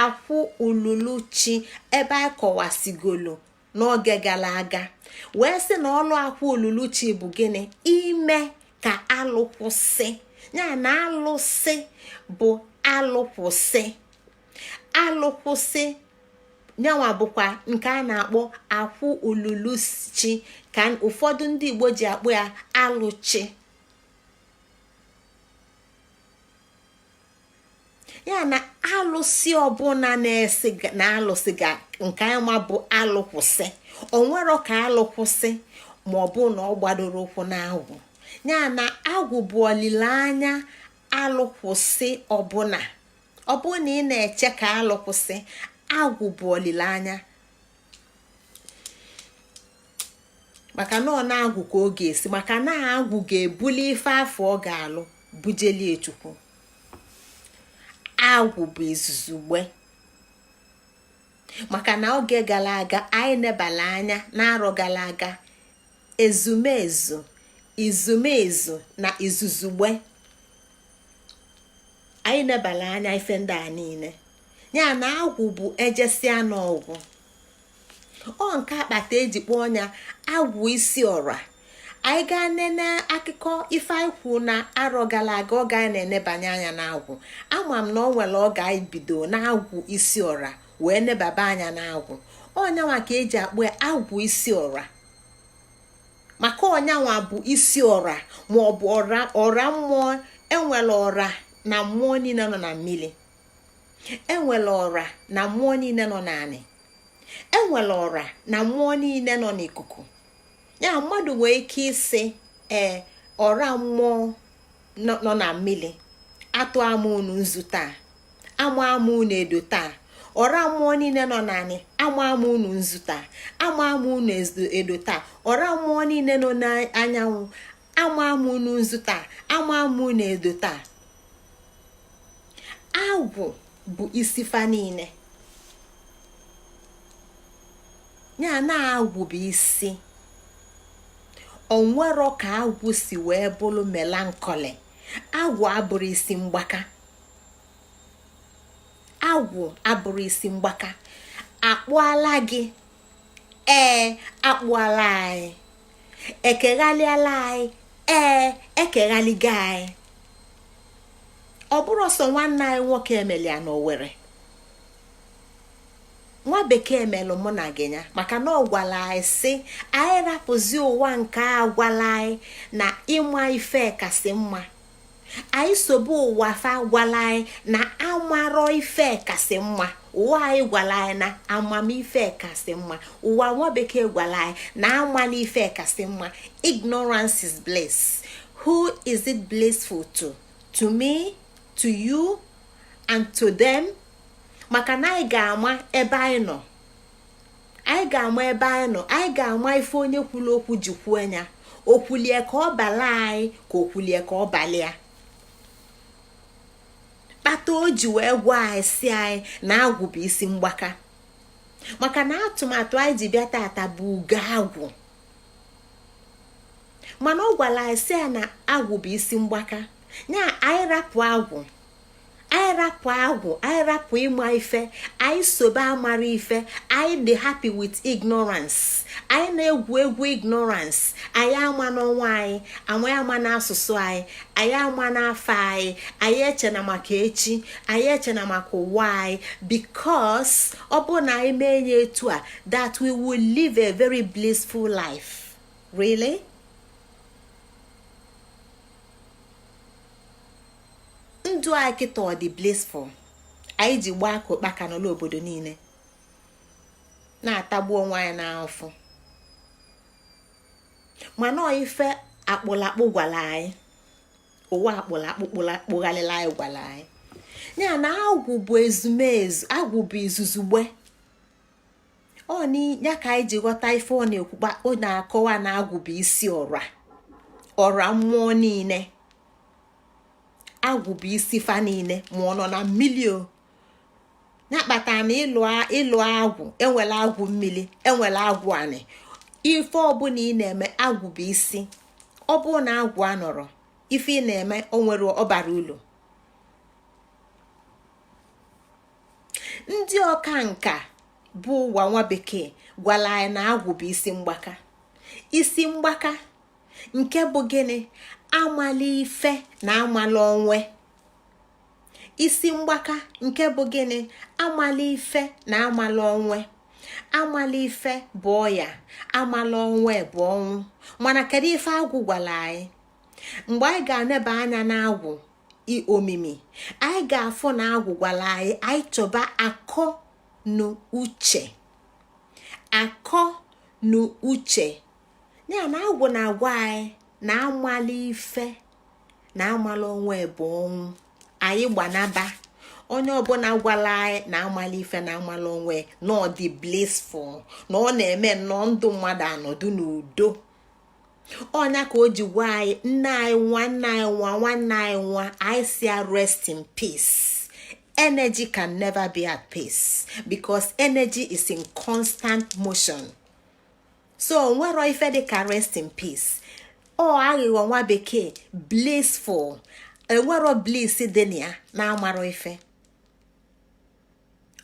Speaker 1: akwụ ululu chi, ebe a kọwasigolo n'oge gara aga wee sị na ọlụ akwụ ululu chi bụ gịnị? Ime ka alụkwụsị. Ya na alụsị bụ alụkwụsị. Alụkwụsị nyanwa bụkwa nke a na-akpọ akwụ ululu chi, ka ụfọdụ ndị Igbo ji akpọ ya alụchi. Ya na alụsị ọbụla na-esi na alụsị ga nke ama bụ alụkwụsị. Onwero ka alụkwụsị ma ọ bụ na ọ gbadoro ụkwụ n'agwụ. Ya na agwụ bụ olileanya alụkwụsị ọbụla. Ọ bụ na ị na-eche ka alụkwụsị, agwụ bụ olileanya. Maka na ọ na-agwụ ka ọ ga-esi, maka na agwụ ga-ebuli ife afọ ọ ga-alụ bujelie Chukwu. Agwụ bụ izuzugbe. Maka na oge gara aga anyị nebala anya n'arọ gara aga, ezumezu, izumezu na izuzugbe. Anyị nebala anya ife ndị a niile. Ya na agwụ bụ ejesia n'ọgwụ. Ọ nke akpata eji kpọọ ọnya agwụ isi ọra. Anyị gaa nene akụkọ ife anyị kwu na arọ gara aga, ọ ga na-enebanye anya n'agwụ. Ama m na ọ nwere ọ ga-ebido n'agwụ isi ọra wee nebaba anya n'agwụ. Ọnyanwa ka eji akpọ ya agwụ isi ọra. Maka ọnyanwa bụ isi ọra ma ọ bụ ọra mmụọ. Enwere ọra na mmụọ niile nọ na mmiri. Enwere ọra na mmụọ niile nọ n'anị. Enwere ọra na mmụọ niile nọ n'ikuku. Ya mmadụ nwee ike isi ọra mmụọ nọ na mmiri atụ ama unu nzu taa, ama unu edo taa. Ọra mmụọ niile nọ n'anị ama unu nzu taa, ama unu edo taa. Ọra mmụọ niile nọ n'anyanwụ ama unu nzu taa, ama unu edo taa. Agwụ bụ isi fa niile. Ya na agwụ bụ isi. Onwero ka agwụ si wee bụrụ melankoli. Agwụ abụrụ isi mgbaka. Agwụ abụrụ isi mgbaka. Akpụala gị, akpụala anyị. Ekeghalịala anyị, ekeghaliga anyị. Ọ bụrụ ọsọ nwanne anyị nwoke emelia n'Owere, nwa bekee melụ mụ na gị ya, maka na ọ gwala anyị sị anyị rapụzi ụwa nke a gwala anyị na ịma ife kasị mma. Anyị sobe ụwa fa gwala anyị na amarọ ife kasị mma. Ụwa anyị gwala anyị na amamife kasị mma. Ụwa nwa bekee gwala anyị na amala ife kasị mma. Ignorance is bliss. Who is it blissful to? To me, to you, and to them? Maka na anyị ga-ama ebe anyị nọ. Anyị ga-ama ebe anyị nọ. Anyị ga-ama ife onye kwuru okwu ji kwuo ya. Okwulie ka ọ bala anyị ka okwulie ka ọ balịa. Kpata o ji wee gwa anyị si anyị na agwụ bụ isi mgbaka. Maka na atụmatụ anyị ji bịa tata bụ ugo agwụ. Mana ọ gwara anyị si ya na agwụ bụ isi mgbaka. Ya anyị rapụ agwụ. anyị rapụ agwụ, anyị rapụ ịma ife, anyị sobe amara ife, anyị dị happy with ignorance, anyị na-egwu egwu ignorance, anyị ama n'ọnwa anyị, anyị ama n'asụsụ anyị, anyị ama n'afọ anyị, anyị echena maka echi, anyị echena maka ụwa anyị, because ọ bụ na anyị mee ya etu a, that we will live a very blissful life. Really? Ndụ anyị kịta ọ dị blissful? Anyị ji gbaa ka ụkpaka n'ụlọ obodo niile na-atagbu onwe anyị n'afọ, mana ife akpụlakpụ gwara anyị, ụwa akpụlakpụ kpụgharịla anyị gwara anyị ya na agwụ bụ ezumezu, agwụ bụ izuzugbe. Ya ka anyị ji ghọta ife ọ na-ekwukpa, ọ na-akọwa na agwụ bụ isi ọra mmụọ niile. Agwụ bụ isi fa niile ma ọ nọ na mmiri o. Ya kpatara na ịlụ agwụ, enwere agwụ mmiri, enwere agwụ anị. Ife ọbụla ị na-eme, agwụ bụ isi. Ọ bụrụ na agwụ anọrọ, ife ị na-eme onwere ọbara ụlọ. Ndị ọka nka bụ ụwa nwa bekee gwara anyị na agwụ bụ isi mgbaka. Isi mgbaka nke bụ gịnị? Amala ife na amala onwe. Isi mgbaka nke bụ gịnị? Amala ife na amala onwe. Amala ife bụ ọya, amala onwe bụ ọnwụ. Mana kedu ife agwụ gwara anyị? Mgbe anyị ga-aneba anya n'agwụ omimi, anyị ga-afụ na agwụ gwara anyị chọba akọ na uche. Akọ na uche ya na agwụ na-agwa anyị na amala ife na amala onwe bụ ọnwụ. Anyị gbanaba onye ọbụla gwara anyị na amala ife na amala onwe na ọ dị blissful, na ọ na-eme nnọọ ndụ mmadụ anọdụ n'udo. Ọnya ka o ji gwa anyị nne anyị nwa, nna anyị nwa, nwanne anyị nwa, anyị si rest in peace. Energy can never be at peace because energy is in constant motion. So nwere ife dị ka rest in peace. Aghịghọ nwa bekee blissful. Enwero bliss dị na ya na-amara ife.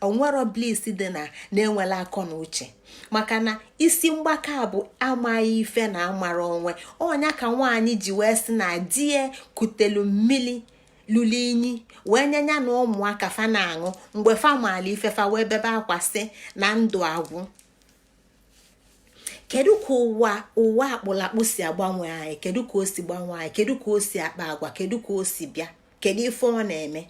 Speaker 1: Onwero bliss dị na-enwela akọ na uche. Maka na isi mgbaka bụ amaghị ife na amara onwe. Ọnya ka nwaanyị ji wee sị na die kutelu mmili lụrụ inyi wee nyenya na ụmụaka fa na-aṅụ mgbe fa maala ife fa wee bebe akwasị na ndụ agwụ. Kedu ka ụwa akpụlakpụ si agbanwe anyị? Kedu ka o si gbanwe anyị? Kedu ka o si akpa agwa? Kedu ka o si bịa? Kedu ife ọ na-eme?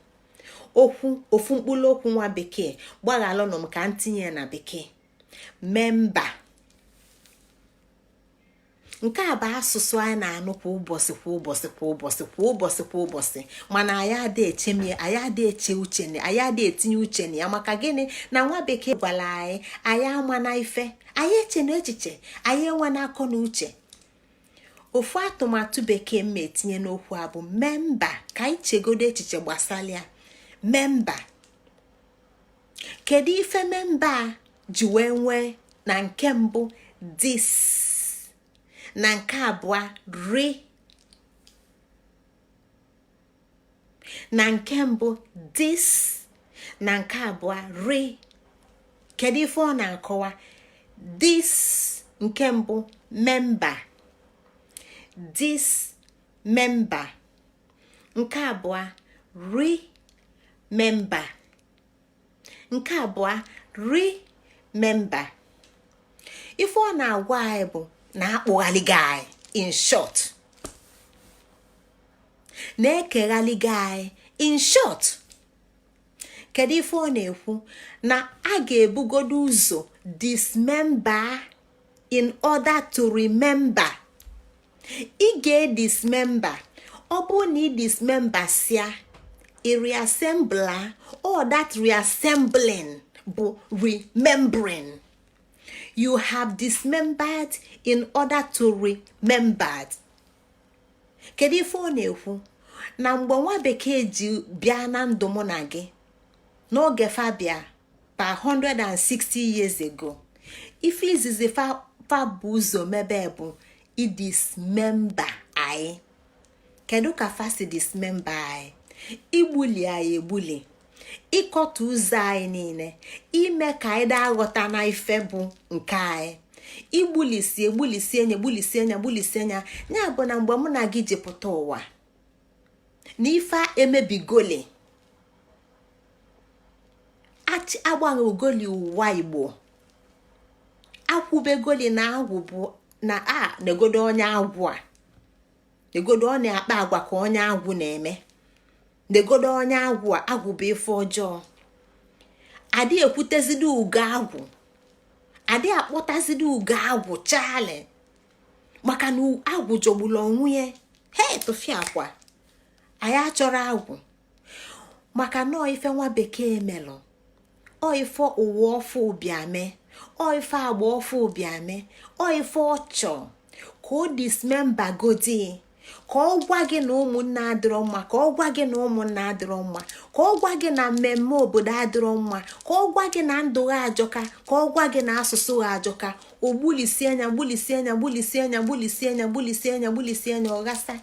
Speaker 1: Ofu mkpụrụ okwu nwa bekee gbaghalụnụ m ka ntinye na bekee. Memba. Nke a bụ asụsụ anyị na-anụ kwa ụbọchị mana anyị adị echemie, anyị adị eche uche na anyị adị etinye uche na ya. Maka gịnị? Na nwa bekee gwara anyị ama na ife, anyị eche na echiche, anyị enwe na akọ na uche. Ofu atụmatụ bekee m etinye n'okwu a bụ memba. Ka anyị chegodo echiche gbasara ya. Memba. Kedu ife memba ji wee nwee? Na nke mbụ this, na nke abụọ re, na nke mbụ this, na nke abụọ re. Kedu ife ọ na-akọwa? This nke mbụ member, this member. Nke abụọ remember, nke abụọ remember. Ife ọ na-agwa anyị bụ na-akpụghaliga anyị, in short, na-ekeghaliga anyị, in short. Kedu ife ọ na-ekwu? Na a ga-ebugodo ụzọ dismember in order to remember. Ị ga-dismember. Ọ bụ na ị dismember sia, ị reassemble, or that reassembling bụ remembering. You have dismembered in order to remember. Kedu ife ọ na-ekwu? Na mgbe nwa bekee ji bịa na ndụ mụ na gị n'oge Fabia pa 160 years ago, ife izizi fa bụ ụzọ mebe bụ i dismember anyị. Kedu ka fa si dismember anyị? igbuli anyị egbuli, ịkọta ụzọ anyị niile, ime ka anyị da-aghọta na ife bụ nke anyị, igbulisi enya ya bụ na mgbe mụ na gị jepụta ụwa na ife emebigoli agbanwe ugoli ụwa Igbo, akwụbegoli na agwụ bụ na negodo onye agwụ a, negodo ọ na-akpa agwa ka onye agwụ na-eme, negodo onye agwụ a, agwụ bụ ife ọjọọ. Adị ekwutezidi Ugo Agwu, adị akpọtazidi Ugo Agwu chale, maka na agwụ jọgburu onwe ya. Tụfịa akwa anyị achọrọ agwụ, maka na ife nwa bekee melụ, ife ụwa ọfụ bịame, ife agba ọfụ bịame, ife ọchọ ka o dismemba godi, ka ọ gwa gị na ụmụnne adịrọ mma, ka ọ gwa gị na ụmụnne adịrọ mma, ka ọ gwa gị na mmemme obodo adịrọ mma, ka ọ gwa gị na ndụ ha ajọka, ka ọ gwa gị na asụsụ ha ajọka. O gbulisi anya ọghasa,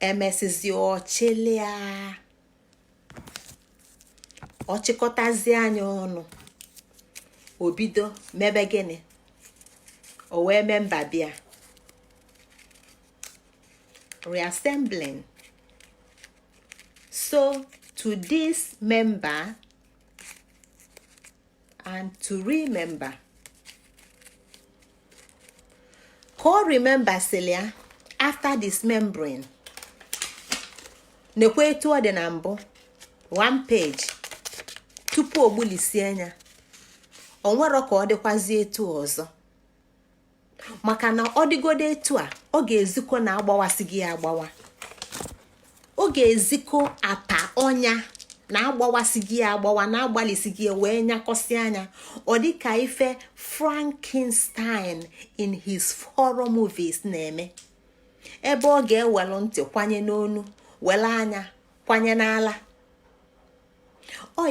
Speaker 1: emesizi ọchịlịa, ọchịkọtazi anya ọnụ, obido mebe gịnị, o wee memba bịa reassembling. So to dismember and to remember. Call remember Celia after dismembering. Nekwe etu ọ dị na mbụ 1 page tupu ogbulisi anya, o nwero ka ọ dịkwazi etu ọzọ, maka na ọ dịgodo etu a, ọ ga-ezikọ na agbawasị gị agbawa, ọ ga-ezikọ apa ọnya na agbawasị gị agbawa, na agbalịsị gị wee nyakọsị anya. Ọ dị ka ife Frankenstein in his horror movies na-eme, ebe ọ ga-ewelụ ntị kwanye n'onu, wele anya kwanye n'ala.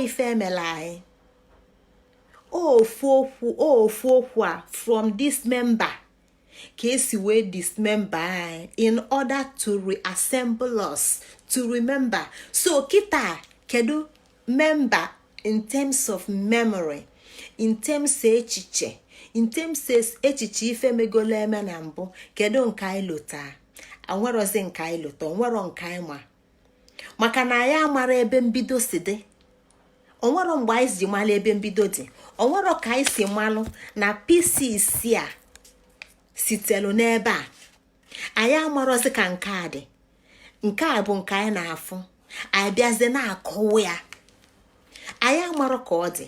Speaker 1: Ife emela anyị ofu okwu a from this member ka esi wee dismember anyị in order to reassemble us to remember. So kita kedu member in terms of memory, in terms echiche, in terms echiche ife megolo eme na mbụ, kedu nke anyị lota? Anwerozi nke anyị lota, onwero nke anyị ma, maka na ya amara ebe mbido si dị, onwero mgbe anyị ji mala ebe mbido dị, onwero ka anyị si malụ na pieces a sitelu n'ebe a. Anyị amarozi ka nke a dị, nke a bụ nke anyị na-afụ, anyị bịazie na-akọwa ya. Anyị amarọ ka ọ dị,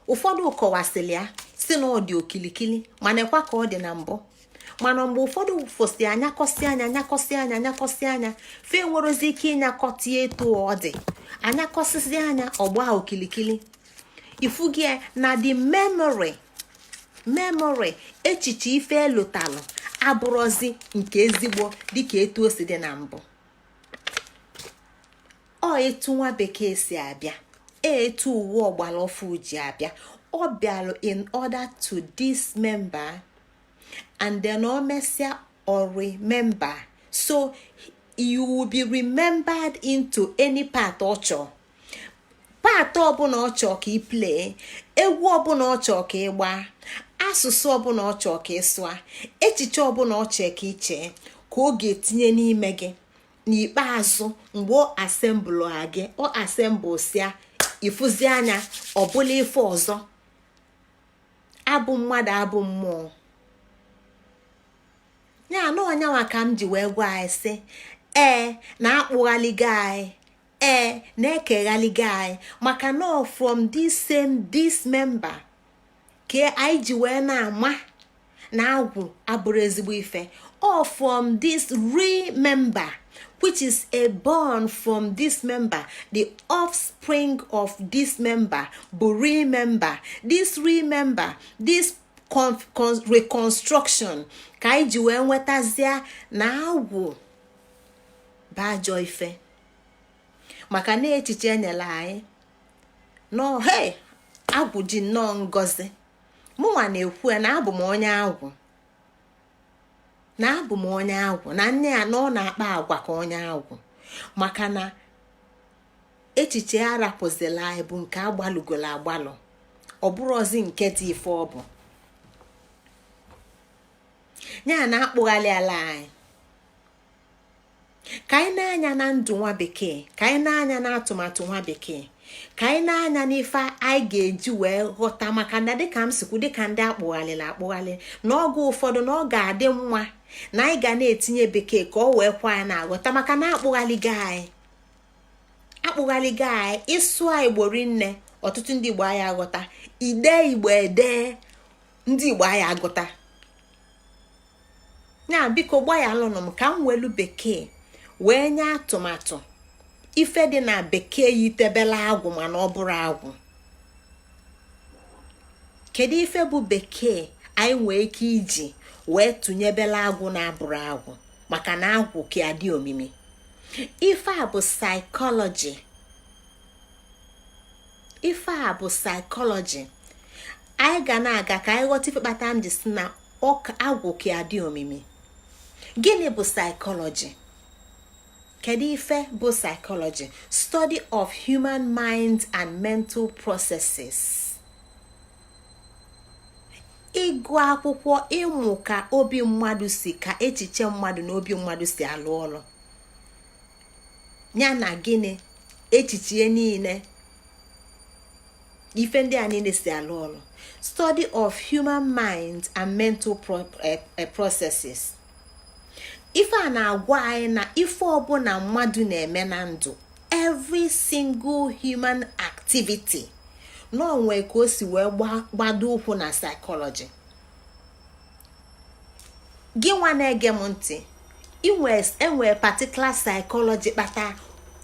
Speaker 1: ụfọdụ kọwasịrị ya si na ọ dị okilikili, mana ekwa ka ọ dị na mbụ. Mana mgbe ụfọdụ fosi anyakọsị anya fe nwerozi ike ịnyakọta etu ọ dị, anyakọsịsị anya ọgba okilikili. Ifu gị na the memory echiche ife elotalụ abụrọzi nke ezigbo dịka etu o si dị na mbụ. Etu nwa bekee si abịa, etu uwe ọgbara ọfụ ji abịa, ọ bịalụ in order to dismember and then omesia or remember. So you will be remembered into any part ọchọ, part ọbụla ọchọ ka ị play, egwu ọbụla ọchọ ka ị gbaa, asụsụ ọbụla ọchọ ka ị sụa, echiche ọbụla ọchọ ka ị chee, ka ọ ga-etinye n'ime gị. N'ikpeazụ mgbe ọ assemble gị, ọ assemble sia, ifuzi anya ọbụla ife ọzọ, abụ mmadụ abụ mmụọ. Ya na ọnya nwa ka m ji wee gwa anyị sị na-akpụghaligo anyị, na-ekeghaligo anyị, maka na from this member ka anyị ji wee na-ama na agwụ abụrụ ezigbo ife. From this remember, which is a born from this member, the offspring of this member bụ remember. This reconstruction ka anyị ji wee nwetazia na agwụ bụ ajọ ife, maka na echiche enyela anyị no agwụ ji nnọọ ngozi. Mụnwa na-ekwu na abụ m onye agwụ, na abụ m onye agwụ, na nne ya na ọ na-akpa agwa ka onye agwụ, maka na echiche ya rapụzila anyị bụ nke agbalụgolo agbalụ, ọ bụrụ ozi nke dị ife ọ bụ ya na-akpụghalị ala anyị. Ka anyị na-anya na ndụ nwa bekee, ka anyị na-anya na atụmatụ nwa bekee, ka anyị na-anya n'ife anyị ga-eji wee ghọta, maka na dịka m sikwu, dịka ndị akpụghalịla akpụghalị, na oge ụfọdụ na ọ ga-adị mma na anyị ga na-etinye bekee ka ọ wee kwa anyị na-aghọta, maka na akpụghalịgo anyị ịsụ Igbo rinne, ọtụtụ ndị Igbo anyị aghọta, ide Igbo ede ndị Igbo anyị agụta. Ya biko gbayalụnụ m ka m welu bekee wee nye atụmatụ ife dị na bekee yitebela agwụ mana ọ bụrụ agwụ. Kedu ife bụ bekee anyị nwee ike iji wee tụnyebela agwụ na-abụrụ agwụ, maka na agwụ ka adị omimi. Ife a bụ saịkọlọji. Anyị ga na-aga ka anyị ghọta ife kpata m ji si na agwụ ka adị omimi. Gịnị bụ saịkọlọji? Kedu ife bụ psychology? Study of human mind and mental processes. Ịgụ akwụkwọ ịmụ ka obi mmadụ si, ka echiche mmadụ na obi mmadụ si alụ ọlụ, ya na gịnị echiche niile, ife ndị a niile si alụ ọlụ. Study of human mind and mental processes. Ife a na-agwa anyị na ife ọbụla mmadụ na-eme na ndụ, every single human activity, n'onwe ka o si wee gbado ụkwụ na psychology. Gị nwa na-ege m ntị, enwe particular psychology kpata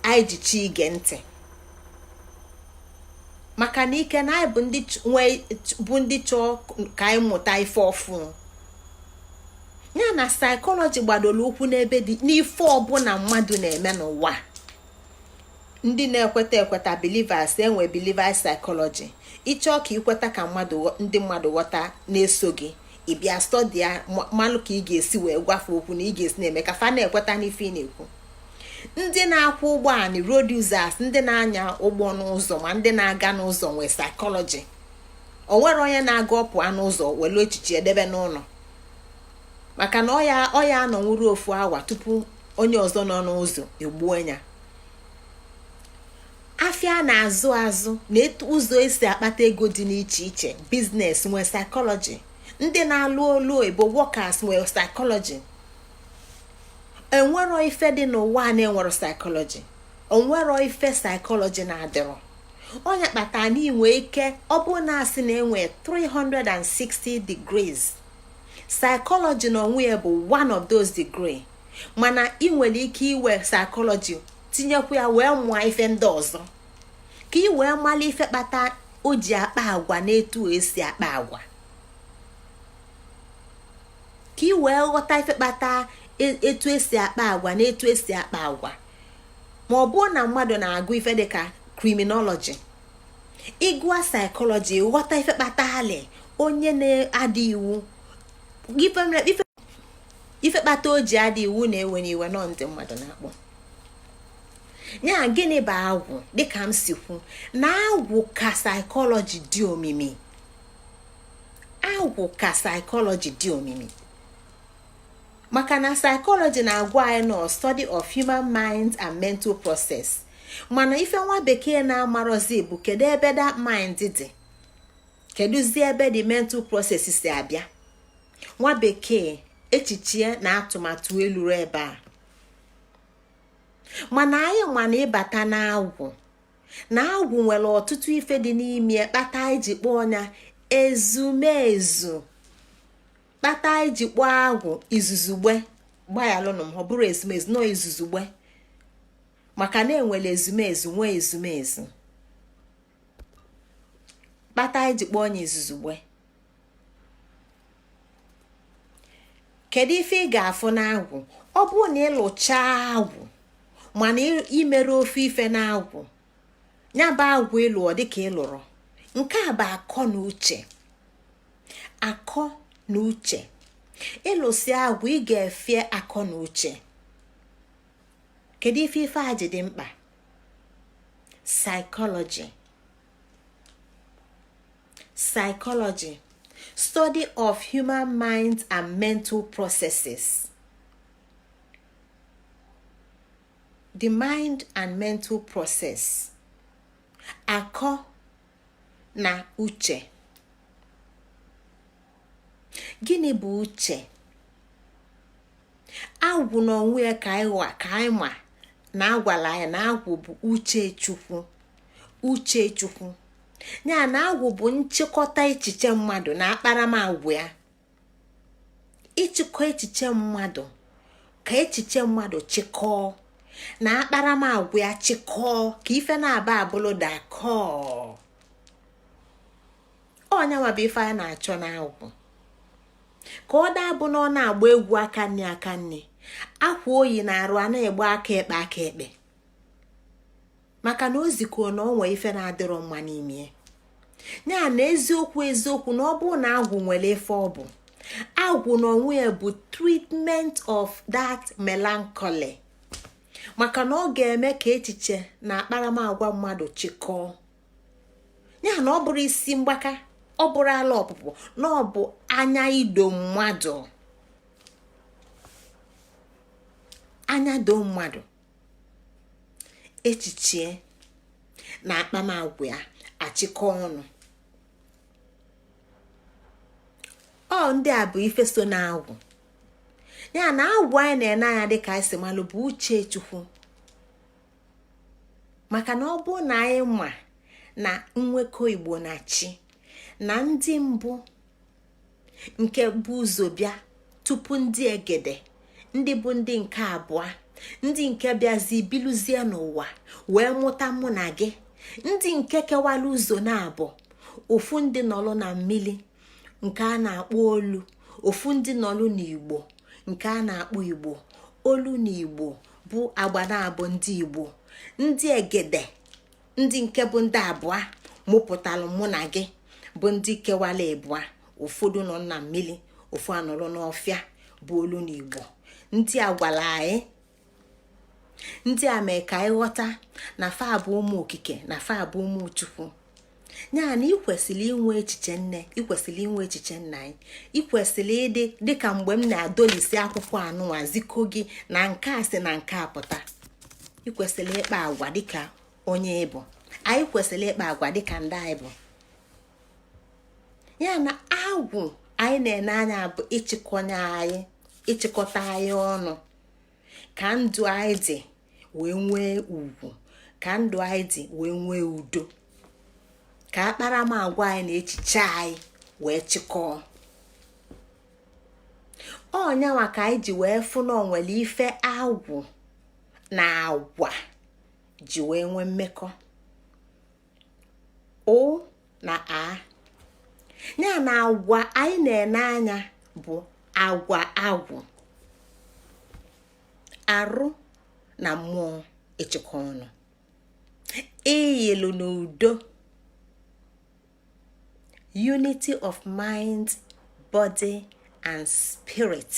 Speaker 1: anyị ji chi ige ntị, maka na ike na anyị bụ ndị chọọ ka anyị mụta ife ọfụ. Ya na psychology gbadoro ụkwụ n'ebe dị n'ife ọbụla mmadụ na-eme n'ụwa. Ndị na-ekweta ekweta believers, enwe believers psychology. Ịchọọ ka ikweta ka ndị mmadụ ghọta na-eso gị, ịbịa study ya, malụ ka ị ga-esi wee gwafe okwu na ị ga-esi na-eme ka fa na-ekweta n'ife ị na-ekwu. Ndị na-akwụ ụgbọala, road users, ndị na-anya ụgbọ n'ụzọ ma ndị na-aga n'ụzọ nwee psychology. O nwere onye na-aga ọpụ n'ụzọ welu echiche edebe n'ụlọ, maka na ọya anọ nwụrụ ofu awa tupu onye ọzọ nọ n'ụzọ egbuo ya. Afịa na-azụ na etu ụzọ esi akpata ego dị n'iche iche, biznes nwee psychology. Ndị na-alụ olu oyibo, workers nwee psychology. Enwero ife dị n'ụwa na-enwero psychology. Onwero ife psychology na-adịrọ. Onye kpatara na inwe ike ọ bụ na asị na enwe 360 degrees. Psychology na onwe ya bụ one of those degree, mana ị nwere ike iwe psychology tinyekwa ya wee mụọ ife ndị ọzọ, ka ị wee mara ife kpata o ji akpa agwa na etu esi akpa agwa, ka ị wee ghọta ife kpata etu esi akpa agwa na etu esi akpa agwa. Ma ọ bụrụ na mmadụ na-agụ ife dịka criminology, ịgụa psychology ghọta ife kpata hali onye na-adị iwu, ife kpata o ji adị iwu na-ewe n'iwe nọ ndị mmadụ na-akpọ ya. Gịnị bụ agwụ? Dịka m si kwu na agwụ ka psychology dị omimi. Agwụ ka psychology dị omimi, maka na psychology na-agwa anyị na study of human mind and mental process. Mana ife nwa bekee na-amarozi bụ kedu ebe that mind dị, keduzi ebe the mental process si abịa. Nwa bekee echiche na atụmatụ eluru ebe a, mana anyị mana ịbata na agwụ nwere ọtụtụ ife dị n'ime kpata iji kpọọ ya ezumezu, kpata iji kpọọ agwụ izuzugbe. Gbayalụnụ m, ọ bụrụ ezumezu nọ izuzugbe, maka na enwere ezumezu nwee ezumezu. Kpata iji kpọọ ya izuzugbe. Kedu ife ị ga-afụ n'agwụ? Ọ bụrụ na ịlụchaa agwụ mana imere ofe ife n'agwụ, ya bụ agwụ ịlụọ dịka ịlụrụ, nke a bụ akọ na uche. ịlụsi agwụ ị ga-efie akọ na uche. Kedu ife a ji dị mkpa? Psychology, study of human minds and mental processes. The mind and mental process. Akọ na uche. Gịnị bụ uche? Agwụ n'onwe ya ka anyị ma na agwala ya na agwụ bụ uche Chukwu. Ya na agwụ bụ nchịkọta echiche mmadụ na akparamagwa ya. Ịchịkọ echiche mmadụ ka echiche mmadụ chịkọọ na akparamagwa ya chịkọọ ka ife na-aba abụlụ dakọọ. Ọnyanwa bụ ife a na-achọ n'agwụ. Ka ọ dabụ na ọ na-agba egwu aka nne akwa oyi na-arụ a na-egbe aka ekpe maka na ozikuo na onwe ife na-adịrọ mma n'ime ya na eziokwu na ọ bụ na agwụ nwere ife ọ bụ. Agwụ na onwe ya bụ treatment of that melancholy maka na ọ ga-eme ka echiche na akparamagwa mmadụ chịkọọ. Ya na ọ bụrụ isi mgbaka, ọ bụrụ ala ọpụpụ, na ọ bụ anya ido mmadụ. Anya do mmadụ, echiche na akparamagwa ya achịkọ ọnụ. Ọ ndị a bụ ife so na agwụ. Ya na agwụ anyị na-ene anya dịka anyị si malụ bụ uche Chukwu. Maka na ọ bụ na anyị ma na nwekọ Igbo na chi na ndị mbụ nke bụ ụzọ bịa tupu ndị egede, ndị bụ ndị nke abụọ, ndị nke bịazi biluzie n'ụwa wee mụta mụ na gị, ndị nke kewala ụzọ na-abụ, ofu ndị nọlụ na mmili nke a na-akpọ olu, ofu ndị nọlụ n'Igbo nke a na-akpọ Igbo. Olu na Igbo bụ agba na-abụ ndị Igbo. Ndị egede, ndị nke bụ ndị abụọ mụpụtalụ mụ na gị bụ ndị kewala ebua, ụfọdụ nọ na mmili, ofu anọrọ n'ọfịa bụ olu na Igbo. Ndị a gwara anyị, ndị a mee ka anyị ghọta na fa bụ ụmụ okike na fa bụ ụmụ Chukwu. Ya na ikwesịrị inwe echiche nne, ikwesịrị inwe echiche nna anyị, ikwesịrị ịdị dịka mgbe m na-adolisi akwụkwọ anụnwa ziko gị na nke a si na nke a pụta. Ikwesịrị ịkpa agwa dịka onye ịbụ. Anyị kwesịrị ịkpa agwa dịka ndị anyị bụ. Ya na agwụ anyị na-ene anya bụ ịchịkọta anyị ọnụ ka ndụ anyị dị wee nwee ugwu, ka ndụ anyị dị wee nwee udo, ka akparamagwa anyị na echiche anyị wee chịkọọ. Ọnyanwa ka anyị ji wee fụ na onwere ife agwụ na agwa ji wee nwee mmekọ. O na a. Ya na agwa anyị na-ene anya bụ Agwa-Agwu. Arụ na mmụọ echekọ ọnụ. Iyelu n'udo. Unity of mind, body and spirit.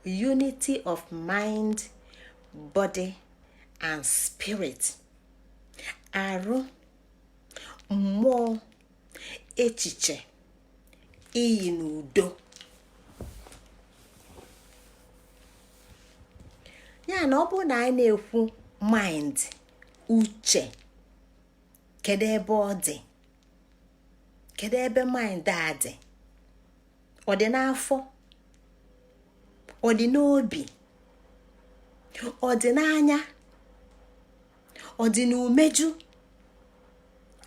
Speaker 1: Unity of mind, body and spirit. Arụ, mmụọ, echiche, iyi n'udo. Ya na ọ bụ na anyị na-ekwu mind, uche, kedu ebe ọ dị? Kedu ebe mind a dị? Ọ dị n'afọ? Ọ dị n'obi? Ọ dị n'anya? Ọ dị n'umeju?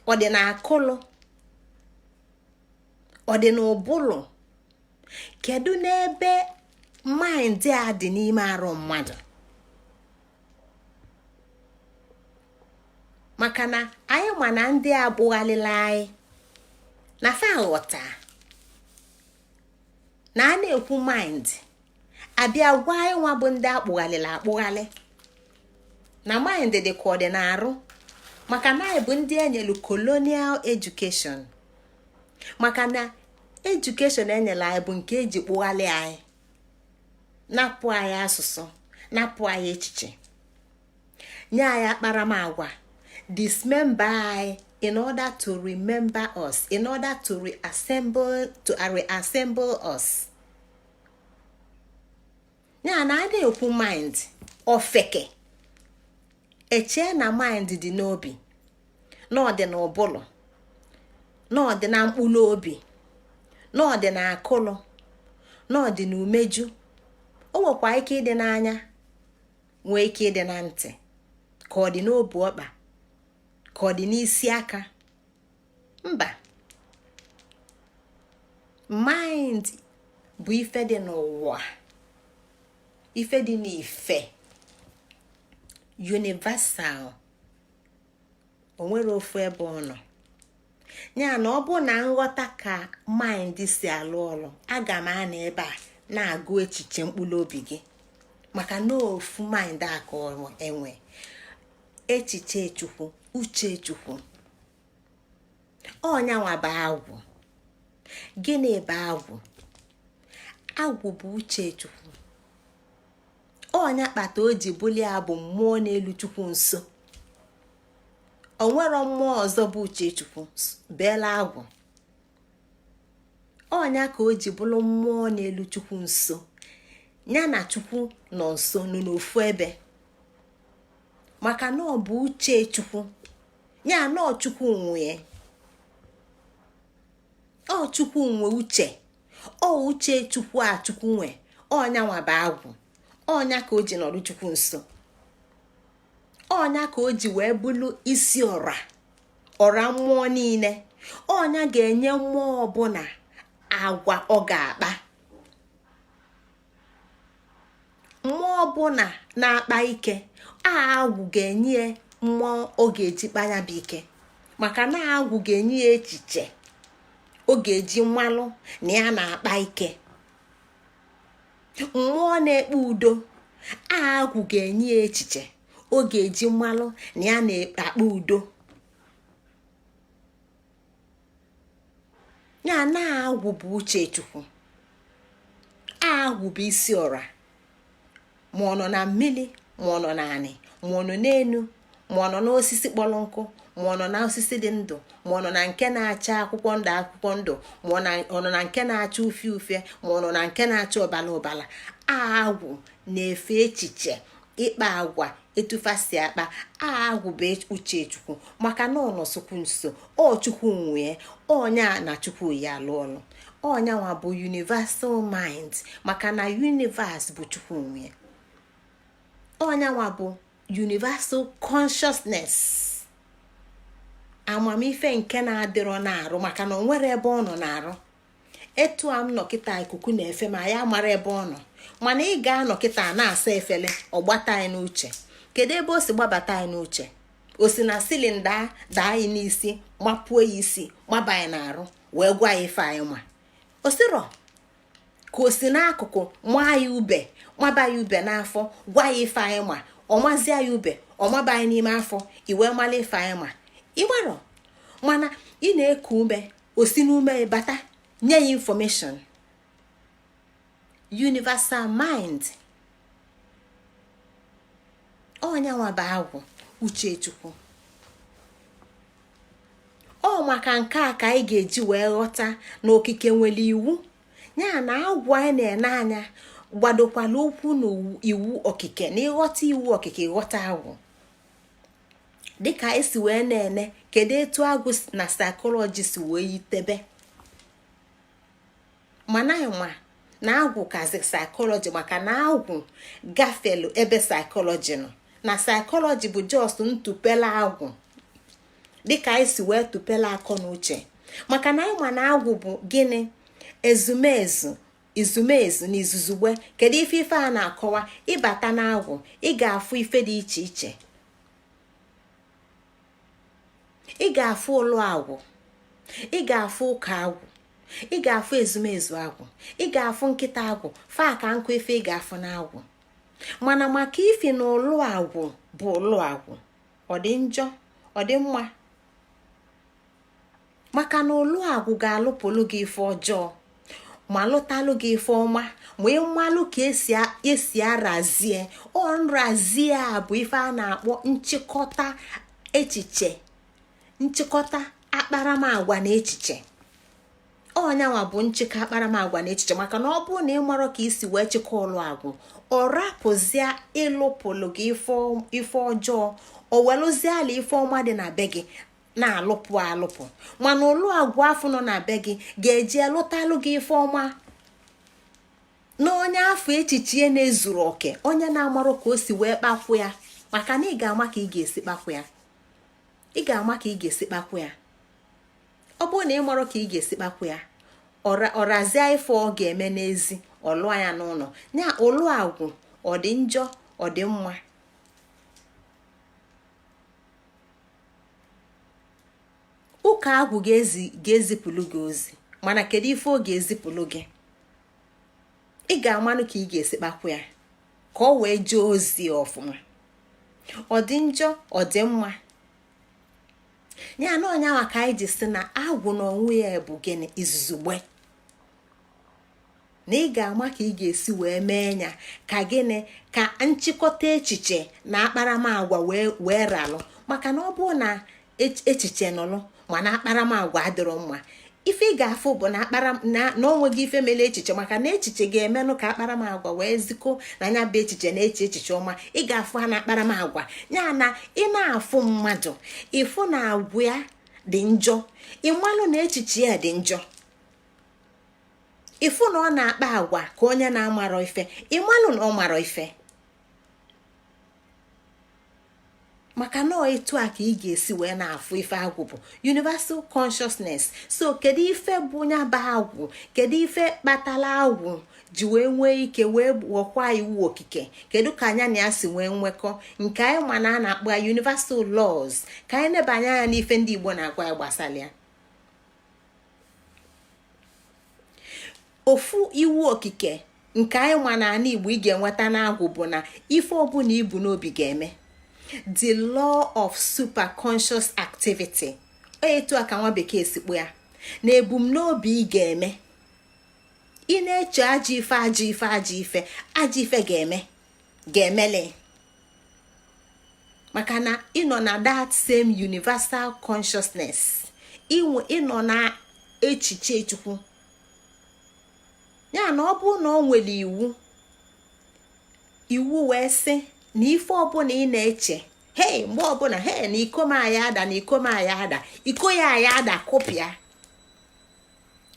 Speaker 1: Ọ dị n'akụlụ? Ọ dị n'ụbụlụ? Kedu n'ebe mind a dị n'ime arụ mmadụ? Maka na anyị ma na ndị abụghalịla anyị na fa ghọta na a na-ekwu mind, abịa gwa anyị nwa bụ ndị akpụghalị na mind dị ka ọ dị n'arụ. Maka na anyị bụ ndị enyelu colonial education. Maka na education enyela anyị bụ nke eji kpụghalị anyị, napụ anyị asụsụ, napụ anyị echiche, nye anyị akparamagwa, dismember anyị in order to remember us, in order to reassemble us. Ya na adị ekwu mind ofeke, eche na mind dị n'obi, na ọ dị n'ụbụlụ, na ọ dị na mkpụrụ obi, na ọ dị na akụlụ, na ọ dị n'umeju. O nwekwa ike ịdị n'anya, nwee ike ịdị na ntị, ka ọ dị n'obu ọkpa, ka ọ dị n'isi aka. Mba, mind bụ ife dị n'ụwa, ife dị n'ife, universal, o nwere ofu ebe ọ nọ. Ya na ọ bụ na nghọta ka mind si alụ ọlụ, aga m anọ ebe a na-agụ echiche mkpụrụ obi gị, maka na ofu mind aka enwe echiche Chukwu, uche Chukwu. Ọnyanwa bụ agwụ. Gịnị bụ agwụ? Agwụ bụ uche Chukwu. Ọnya kpata o ji bulie abụ mmụọ n'elu Chukwu nso. O nwero mmụọ ọzọ bụ uche Chukwu bela agwụ. Ọnya ka o ji bụrụ mmụọ n'elu Chukwu nso, ya na Chukwu nọ nso n'ofu ebe, maka na ọ bụ uche Chukwu, ya na ọ Chukwu nwee, ọ Chukwu nwe uche, ọ uche Chukwu a Chukwu nwe. Ọnyanwa bụ agwụ. Ọnya ka o ji nọrụ Chukwu nso. Ọnya ka o ji wee bụrụ isi ọra mmụọ niile. Ọnya ga-enye mmụọ ọbụla agwa ọ ga-akpa. Mmụọ ọbụla na-akpa ike, agwụ ga-enye mmụọ ọ ga-eji kpanya bụ ike, maka na agwụ ga-enye ya echiche ọ ga-eji mmalụ na ya na-akpa ike. Mmụọ na-ekpe udo, agwụ ga-enye ya echiche ọ ga-eji mmalụ na ya na-akpa udo. Ya na agwụ bụ uche Chukwu. Agwụ bụ isi ọra, ma ọ nọ na mmiri, ma ọ nọ n'anị, ma ọ nọ n'enu, ma ọ nọ n'osisi kpọrọ nkụ, ma ọ nọ na osisi dị ndụ, ma ọ nọ na nke na-acha akwụkwọ ndụ, ma ọ nọ na nke na-acha ufie, ma ọ nọ na nke na-acha ọbala. Agwụ na-efe echiche, ịkpa agwa etufasi akpa. Agwụ bụ uche Chukwu, maka na ọ nọ Chukwu nso, ọ Chukwu nwee. Ọnya na Chukwu ya alụ ọlụ. Ọnyanwa bụ universal mind, maka na universe bụ Chukwu nwee. Ọnyanwa bụ universal consciousness, amamife nke na-adịrọ n'arụ, maka na o nwere ebe ọ nọ n'arụ. Etu a m nọ kịta, ikuku na-efe ma ya mara ebe ọ nọ, mana ị ga-anọ kịta na-asa efele, ọ gbata anyị n'uche. Kedu ebe o si gbabata anyị n'uche? O si na silinda daa anyị n'isi, mapuo ya isi, gbaba anyị n'arụ, wee gwa ya ife anyị ma. O siro ka o si n'akụkụ maa ya ube, maba ya ube n'afọ, gwa ya ife anyị ma, ọ mazie ya ube, ọ maba anyị n'ime afọ, iwe mala ife anyị ma. Ịgwarọ, mana ị na-eku ume, o si n'ume bata, nye ya information. Universal mind. Ọnyanwa bụ agwụ, uche Chukwu. Ọ maka nke a ka anyị ga-eji wee ghọta na okike nwere iwu. Ya na agwụ anyị na-ene anya gbadokwala okwu na iwu okike, na ịghọta iwu okike, ịghọta agwụ. Dịka esi wee na-ene kedu etu agwụ na psychology si wee yitebe. Mana ịma na agwụ kazi psychology, maka na agwụ gafelu ebe psychology nọ. Na psychology bụ just ntụpela agwụ, dịka anyị si wee tụpela akọ na uche. Maka na ịma na agwụ bụ gịnị? Izumezu na izuzugbe. Kedu ife a na-akọwa? Ịbata na agwụ, ị ga-afụ ife dị iche iche. Ị ga-afụ ụlọ agwụ, ị ga-afụ ụka agwụ, ị ga-afụ ezumezu agwụ, ị ga-afụ nkịta agwụ, fa ka nkụ ife ị ga-afụ na agwụ. Mana maka ife na ụlọ agwụ bụ ụlọ agwụ, ọ dị njọ, ọ dị mma? maka na Agwu ga-alụpụlụ gị ife ọjọọ ma lụtalụ gị ife ọma ma ịmalụ ka esi arazie. Nrazie a bụ ife a na-akpọ nchịkọta echiche, nchịkọta akparamagwa na echiche. Ọnyanwa bụ nchịkọ akparamagwa na echiche, maka na ọ bụrụ na ị marọ ka isi wee chịkọ Agwu, ọ rapụzie ịlụpụlụ gị ife ọjọọ, o welụzie ala ife ọma dị na be gị na-alụpụ alụpụ. Mana Agwu afọ nọ na be gị ga-eji lụtalụ gị ife ọma na onye afọ echiche na-ezuru oke, onye na-amarụ ka o si wee kpakwu ya. Maka na ị ga-ama ka ị ga-esi kpakwu ya, ị ga-ama ka ị ga-esi kpakwu ya. Ọ bụrụ na ị marụ ka ị ga-esi kpakwu ya, ọrazie ife ọ ga-eme n'ezi, ọ lụọ ya n'ụlọ. Nya Agwu ọ dị njọ, ọ dị mma? Ụka Agwu ga-ezipụlụ gị ozi, mana kedu ife ọ ga-ezipụlụ gị? Ị ga-amanụ ka ị ga-esi kpakwu ya ka ọ wee jee ozi ọfụma. Ọ dị njọ, ọ dị mma? Ya na ọnyanwa ka anyị ji sị na Agwu n'onwe ya bụ gịnị? Izuzugbe. Na ị ga-ama ka ị ga-esi wee mee ya ka gịnị? Ka nchịkọta echiche na akparamagwa wee ralụ. Maka na ọ bụrụ na echiche nọlụ mana akparamagwa adịrọ mma, ife ị ga-afụ bụ na onweghị ife mere echiche. Maka na echiche ga-emenụ ka akparamagwa wee zikọ na anya bụ echiche na echiche ọma. Ị ga-afụ ha na akparamagwa. Ya na ị na-afụ mmadụ ịfụ na agwa ya dị njọ, ịmalụ na echiche ya dị njọ. Ịfụ na ọ na-akpa agwa ka onye na-amarọ ife, ịmalụ na ọ marọ ife. Maka na etu a ka ị ga-esi wee na-afụ ife Agwu bụ universal consciousness. So kedu ife bụ nya bụ Agwu? Kedu ife kpatala Agwu ji wee nwee ike wee ghọkwa iwu okike? Kedu ka anya na ya si wee nwekọ? Nke anyị ma na a na-akpọ ya universal laws. Ka anyị nebanye anya n'ife ndị Igbo na-agwa ya gbasara ya. Ofu iwu okike nke anyị ma na ana Igbo ị ga-enweta na Agwu bụ na ife ọbụla ibu n'obi ga-eme. The law of superconscious activity. Etu a ka nwa bekee sikpo ya. Na ebumnobi ị ga-eme. Ị na-eche ajọ ife ga-emele. Maka na ị nọ na that same universal consciousness. Ị nọ na echiche Chukwu. Ya na ọ bụ na o nwere iwu wee sị na ife ọbụla ị na-eche, mgbe ọbụla na iko m aya ada, iko ya aya ada kụpịa.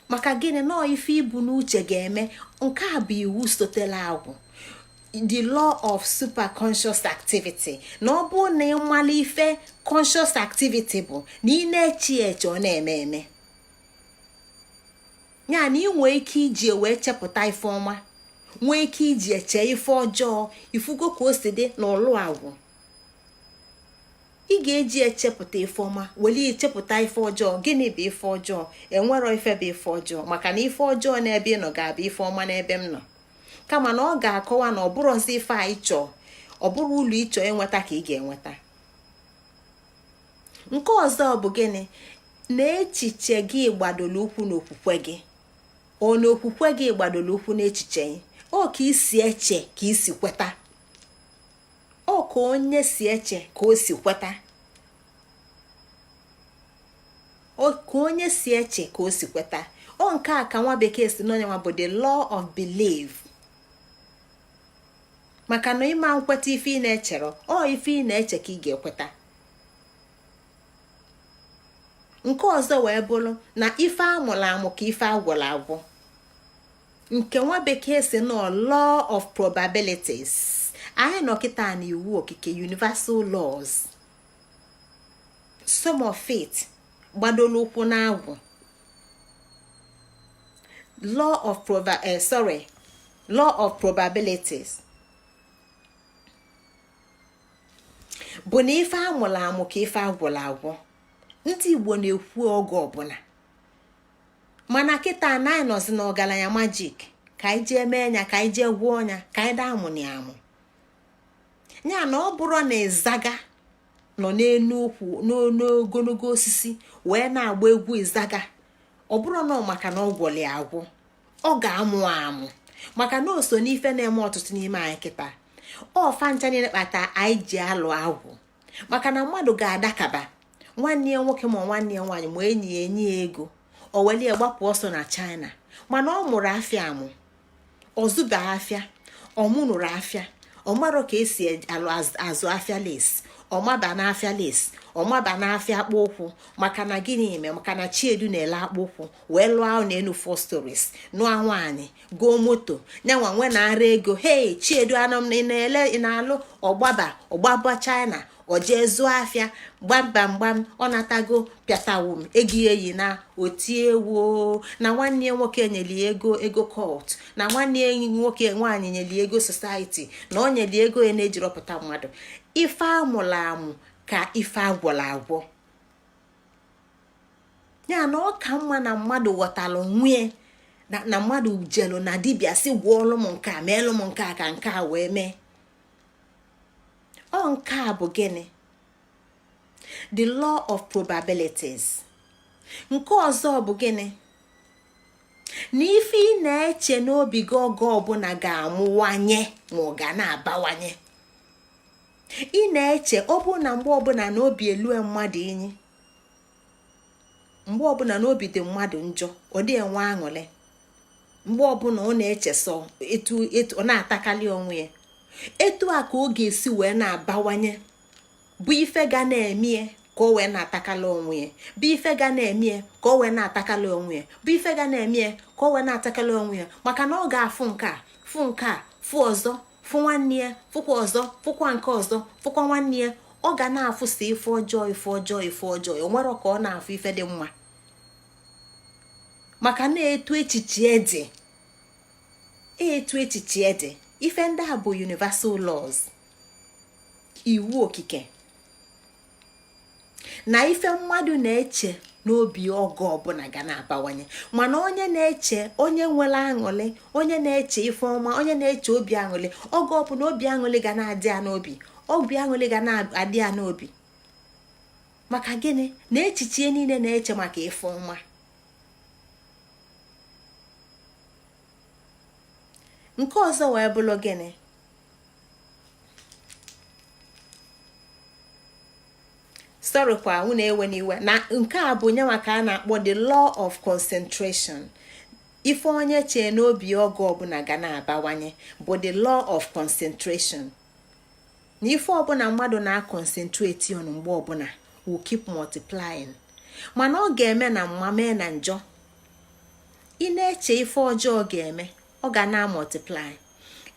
Speaker 1: Maka gịnị? Nọọ ife ibu n'uche ga-eme. Nke a bụ iwu sotela Agwu, the law of superconscious activity. Na ọ bụ na ịmala ife conscious activity bụ na ị na-eche eche ọ na-eme. Ya na ị nwee ike iji wee chepụta ife ọma, nwee ike iji eche ife ọjọọ. Ifugo ka o si dị n'ụlọ Agwu. Ị ga-eji echepụta ife ọma, weli echepụta ife ọjọọ. Gịnị bụ ife ọjọọ? Enwero ife bụ ife ọjọọ, maka na ife ọjọọ n'ebe ị nọ ga-abụ ife ọma n'ebe m nọ. Kama na ọ ga-akọwa na ọ bụrụzi ife a ịchọ, ọ bụrụ ụlọ ịchọ enweta ka ị ga-enweta. Nke ọzọ bụ gịnị? Na echiche gị gbadoro ụkwụ n'okwukwe gị. O na okwukwe gị gbadoro ụkwụ n'echiche gị. O ka isi eche ka isi kweta. O ka onye si eche ka o si kweta. O ka onye si eche ka o si kweta. O nke a ka nwa bekee si n'onyenwa bụ the law of belief. Maka na ịma nkweta ife ị na-echere, ife ị na-eche ka ị ga-ekweta. Nke ọzọ wee bụrụ na ife amụrụ amụ ka ife agwụrụ agwụ. Nke nwa bekee si nọ law of probabilities. Anyị nọ kịta na iwu okike universal laws. Some of it gbadolo ụkwụ na Agwu. Law of probabilities bụ na ife amụrụ amụ ka ife agwụrụ agwụ. Ndị Igbo na-ekwu oge ọbụla, mana kịta na anyị nọzi n'ọgaranya majik ka anyị jee mee ya, ka anyị jee gwuo ya, ka anyị daa amụ na amụ. Ya na ọ bụrụ na ịzaga nọ n'enu ukwu n'ogologo osisi wee na-agba egwu ịzaga, ọ bụrụ na maka na ọ gwọli agwụ, ọ ga-amụ amụ, maka na o so n'ife na-eme ọtụtụ n'ime anyị kịta. Ọfa ncha niile kpata anyị ji alụ agwụ, maka na mmadụ ga-adakaba nwanne ya nwoke ma nwanne ya nwaanyị ma enyi ya ego, o welie gbapụ ọsọ na China, mana ọ mụrụ afịa amụ, ọ zụba afịa, ọ mụnụrụ afịa, ọ marọ ka esi azụ afịa lesi, ọ maba n'afịa lesi, ọ maba n'afịa akpụ ụkwụ, maka na gịnị eme? Maka na Chiedu na-ele akpụ ụkwụ wee lụọ ahụ n'elu 4 stories, nụọ nwaanyị, goo moto, nyanwa nwe na-ara ego. Hei, Chiedu anọ m na-alụ, ọgbaba China, o jee zụọ afịa, gbam ọ natago pịatawum ego eyi na otiewo, na nwanne nwoke nyeli ego court, na nwanne nwoke nwaanyị nyeli ego society, na o nyeli ego ya na-ejirọpụta mmadụ. Ife amụla amụ ka ife agwọla agwọ. Ya na ọ ka mma na mmadụ ghọtalụ nwunye na mmadụ jelu na dibịa si gwọọlụ m nke a, meelụ m nke a ka nke a wee mee. Ọ nke a bụ gịnị? The law of probabilities. Nke ọzọ bụ gịnị? Na ife ị na-eche n'obi gị oge ọbụla ga-amụwanye ma ọ ga na-abawanye. Ị na-eche ọ bụ na mgbe ọbụla na obi elue mmadụ inyi, mgbe ọbụla na obi dị mmadụ njọ, ọ dị enwe aṅụrị. Mgbe ọbụla ọ na-eche sọ etu ọ na-atakali onwe ya, etu a ka ọ ga-esi wee na-abawanye, bụ ife ga na-emie ka o wee na-atakala onwe ya, bụ ife ga na-emie ka o wee na-atakala onwe ya, bụ ife ga na-emie ka o wee na-atakala onwe ya, maka na ọ ga-afụ nke a, fụ nke a, fụ ọzọ, fụ nwanne ya, fụkwa ọzọ, fụkwa nke ọzọ, fụkwa nwanne ya. Ọ ga na-afụsa ife ọjọọ, ife ọjọọ, ife ọjọọ. O nwere ka ọ na-afụ ife dị mma, maka na-etu echiche dị, etu echiche dị. Ife ndị a bụ universal laws, iwu okike, na ife mmadụ na-eche n'obi oge ọbụla ga na-abawanye. Mana onye na-eche, onye nwere aṅụrị, onye na-eche ife ọma, onye na-eche obi aṅụrị, oge ọbụla obi aṅụrị ga na-adị ya n'obi, obi aṅụrị ga na-adị ya n'obi. Maka gịnị? Na echiche niile na-eche maka ife ọma. Nke ọzọ wee bụrụ gịnị? Sorokwa unu ewe n'iwe, na nke a bụ nye maka a na-akpọ the law of concentration. Ife onye chee n'obi oge ọbụla ga na-abawanye bụ the law of concentration. Na ife ọbụla mmadụ na-concentrate on mgbe ọbụla will keep multiplying. Mana ọ ga-eme na mma, mee na njọ. Ị na-eche ife ọjọọ ga-eme, ọ ga na-multiply.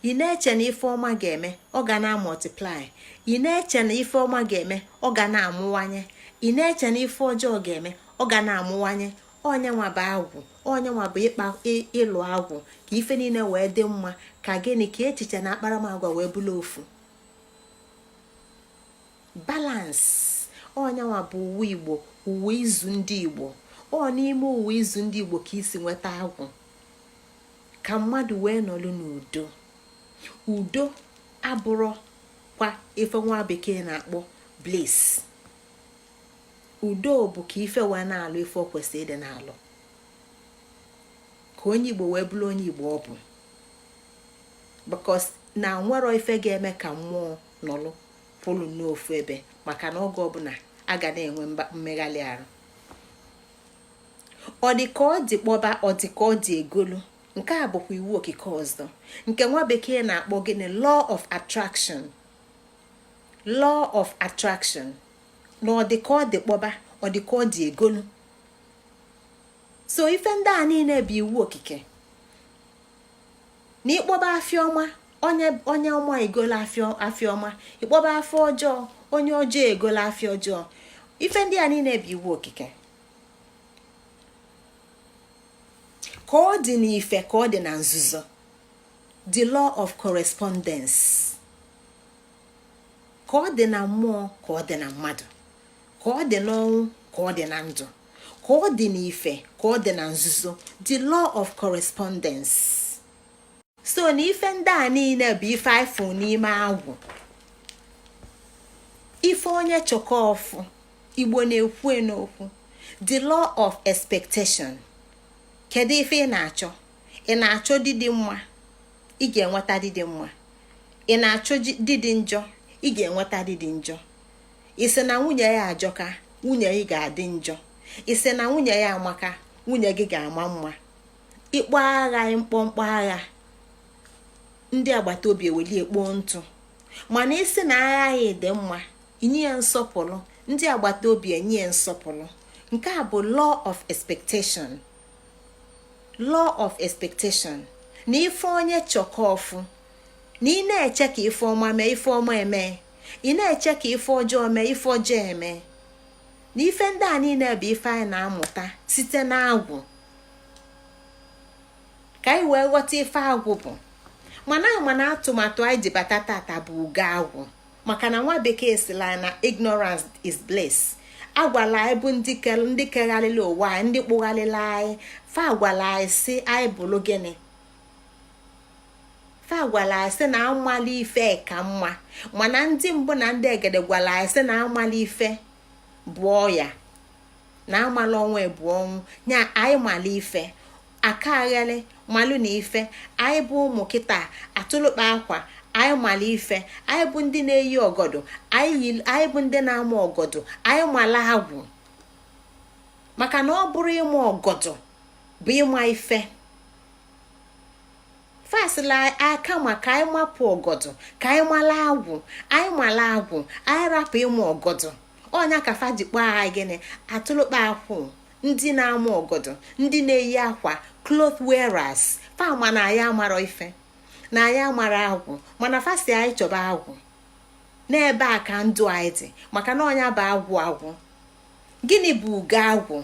Speaker 1: Ị na-eche na ife ọma ga-eme, ọ ga na-multiply. Ị na-eche na ife ọma ga-eme, ọ ga na-amụwanye. Ị na-eche na ife ọjọọ ga-eme, ọ ga na-amụwanye. Onye nwa bụ agwụ, onye nwa bụ ịlụ agwụ, ka ife niile wee dị mma, ka gịnị? Ka echiche na akparamagwa wee bụrụ ofu. Balance. Onye nwa bụ uwe Igbo, uwe izu ndị Igbo. Ọ n'ime uwe izu ndị Igbo ka isi nweta agwụ, ka mmadụ wee nọlụ n'udo. Udo abụrụ kwa ife nwa bekee na-akpọ bliss. Udo bụ ka ife wee na-alụ ife o kwesịrị ịdị na-alụ, ka onye Igbo wee bụrụ onye Igbo ọ bụ. Because na nwere ife ga-eme ka mmụọ nọlụ pụlụ n'ofu ebe, maka na oge ọbụla a ga na-enwe mmeghalị arụ. Ọ dị ka ọ dị kpọba, ọ dị ka ọ dị egolu. Nke a bụkwa iwu okike ọzọ, nke nwa bekee na-akpọ gịnị? Law of attraction. Law of attraction. Na ọ dị ka ọ dị kpọba, ọ dị ka ọ dị egolu. So ife ndị a niile bụ iwu okike. Na ịkpọba afịa ọma, onye ọma egolu afịa ọma. Ịkpọba afọ ọjọọ, onye ọjọọ egolu afịa ọjọọ. Ife ndị a niile bụ iwu okike. Ka ọ dị n'ife, ka ọ dị na nzuzo. The law of correspondence. Ka ọ dị na mmụọ, ka ọ dị na mmadụ. Ka ọ dị n'ọnwụ, ka ọ dị na ndụ. Ka ọ dị n'ife, ka ọ dị na nzuzo. The law of correspondence. So na ife ndị a niile bụ ife ifụ n'ime agwụ. ife onye chọkọ ọfụ Igbo na-ekwu n'okwu the law of expectation. Kedu ife ị na-achọ? Ị na-achọ didi mma, ị ga-enweta didi mma. Ị na-achọ didi njọ, ị ga-enweta didi njọ. Ị sị na nwunye ya ajọka, nwunye gị ga-adị njọ. Ị sị na nwunye ya amaka, nwunye gị ga-ama mma. Ịkpọ agha mkpọmkpọ agha, ndị agbata obi eweli ekpo ntụ. Mana isi na agha ya dị mma, inye ya nsọpụrụ, ndị agbata obi enye ya nsọpụrụ. Nke a bụ law of expectation. Law of expectation. Na ife onye chọkọ ọfụ, na ị na-eche ka ife ọma mee, ife ọma eme. Ị na-eche ka ife ọjọọ mee, ife ọjọọ eme. Na ife ndị a niile bụ ife anyị na-amụta site n'agwụ. Ka anyị wee ghọta ife agwụ bụ. Mana atụmatụ anyị ji bata tata bụ ugo agwụ. Maka na nwa bekee sila na ignorance is bliss. Agwala anyị bụ ndị kegharịrị ụwa anyị, ndị kpụgharịrị anyị. Fa agwala anyị si anyị bụrụ gịnị? Fa agwala anyị si na amali ife ka mma. Mana ndị mbụ na ndị egede gwala anyị si na amali ife bụ ọya, na amala ọnwa bụ ọnwụ. Nya anyị mali ife aka aghele malụ na ife. Anyị bụ ụmụ kịta atụlụkpa akwa, anyị mala ife. Anyị bụ ndị na-eyi ọgọdọ, anyị bụ ndị na-ama ọgọdọ. Anyị mala agwụ. Maka na ọ bụrụ ịma ọgọdọ bụ ịma ife. Fasịla aka maka anyị mapụ ọgọdọ ka anyị mala agwụ. Anyị mala agwụ, anyị rapụ ịma ọgọdọ. Ọnya ka fa ji kpọọ anyị gịnị? Atụlụkpa akwụ, ndị na-ama ọgọdọ, ndị na-eyi akwa, cloth wearers. Fama na anyị amara ife, na anyị amara agwụ. Mana fasi anyị chọba agwụ n'ebe a ka ndụ anyị dị. Maka na ọnya bụ agwụ agwụ. Gịnị bụ ugo agwụ?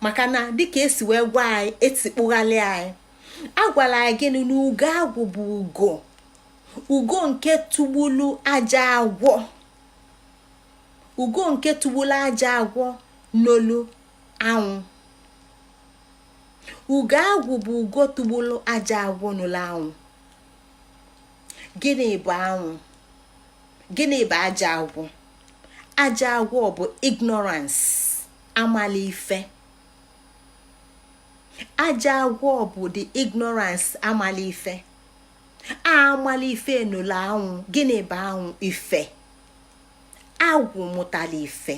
Speaker 1: Maka na dịka esi wee gwa anyị etikpụghalị anyị, agwala anyị gịnị na ugo agwụ bụ ugo nke tugbulu aja agwọ. Ugo nke tugbulu aja agwọ n'olu anwụ. Ugo agwụ bụ ugo tugbulu aja agwọ n'olu anwụ. Gịnị bụ anwụ? Gịnị bụ aja agwọ? Aja agwọ bụ ignorance, amala ife. Aja agwọ bụ the ignorance, amala ife. Amala ife n'olu anwụ. Gịnị bụ anwụ? Ife. Agwụ mụtala ife.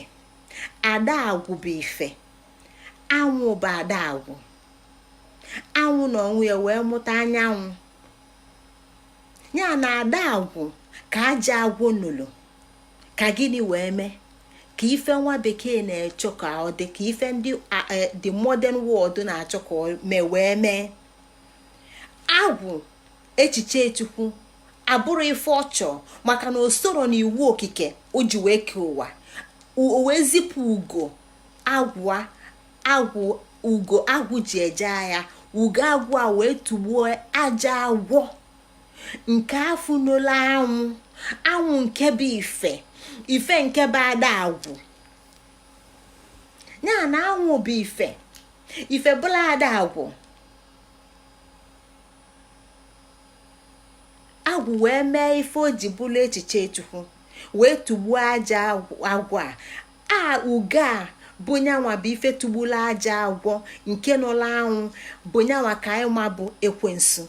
Speaker 1: Ada agwụ bụ ife. Anwụ bụ ada agwụ. Anwụ na ọnwụ ya wee mụta anyanwụ. Ya na ada agwụ ka aja agwụ nụlụ. Ka gịnị wee mee? Ka ife nwa bekee na-achọ ka ọ dị, ka ife ndị the modern world na-achọ ka ọ wee mee. Agwụ echiche Chukwu abụrụ ife ọchọ, maka na o soro n'iwu okike o ji wee kee ụwa. O wee zipụ ugo ugo agwụ ji eje agha. Ugo agwụ a wee tugbuo aja agwọ nke afụ n'olu anwụ nke bụ ife nke bụ ada agwụ. Ya na anwụ bụ ife bụla ada agwụ. Agwụ wee mee ife o ji bụrụ echiche Chukwu, wee tugbuo aja agwọ a. Ugo a bụ nyanwa bụ ife tugbula aja agwọ nke n'ụlọ anwụ, bụ nyanwa ka anyị ma bụ ekwensu.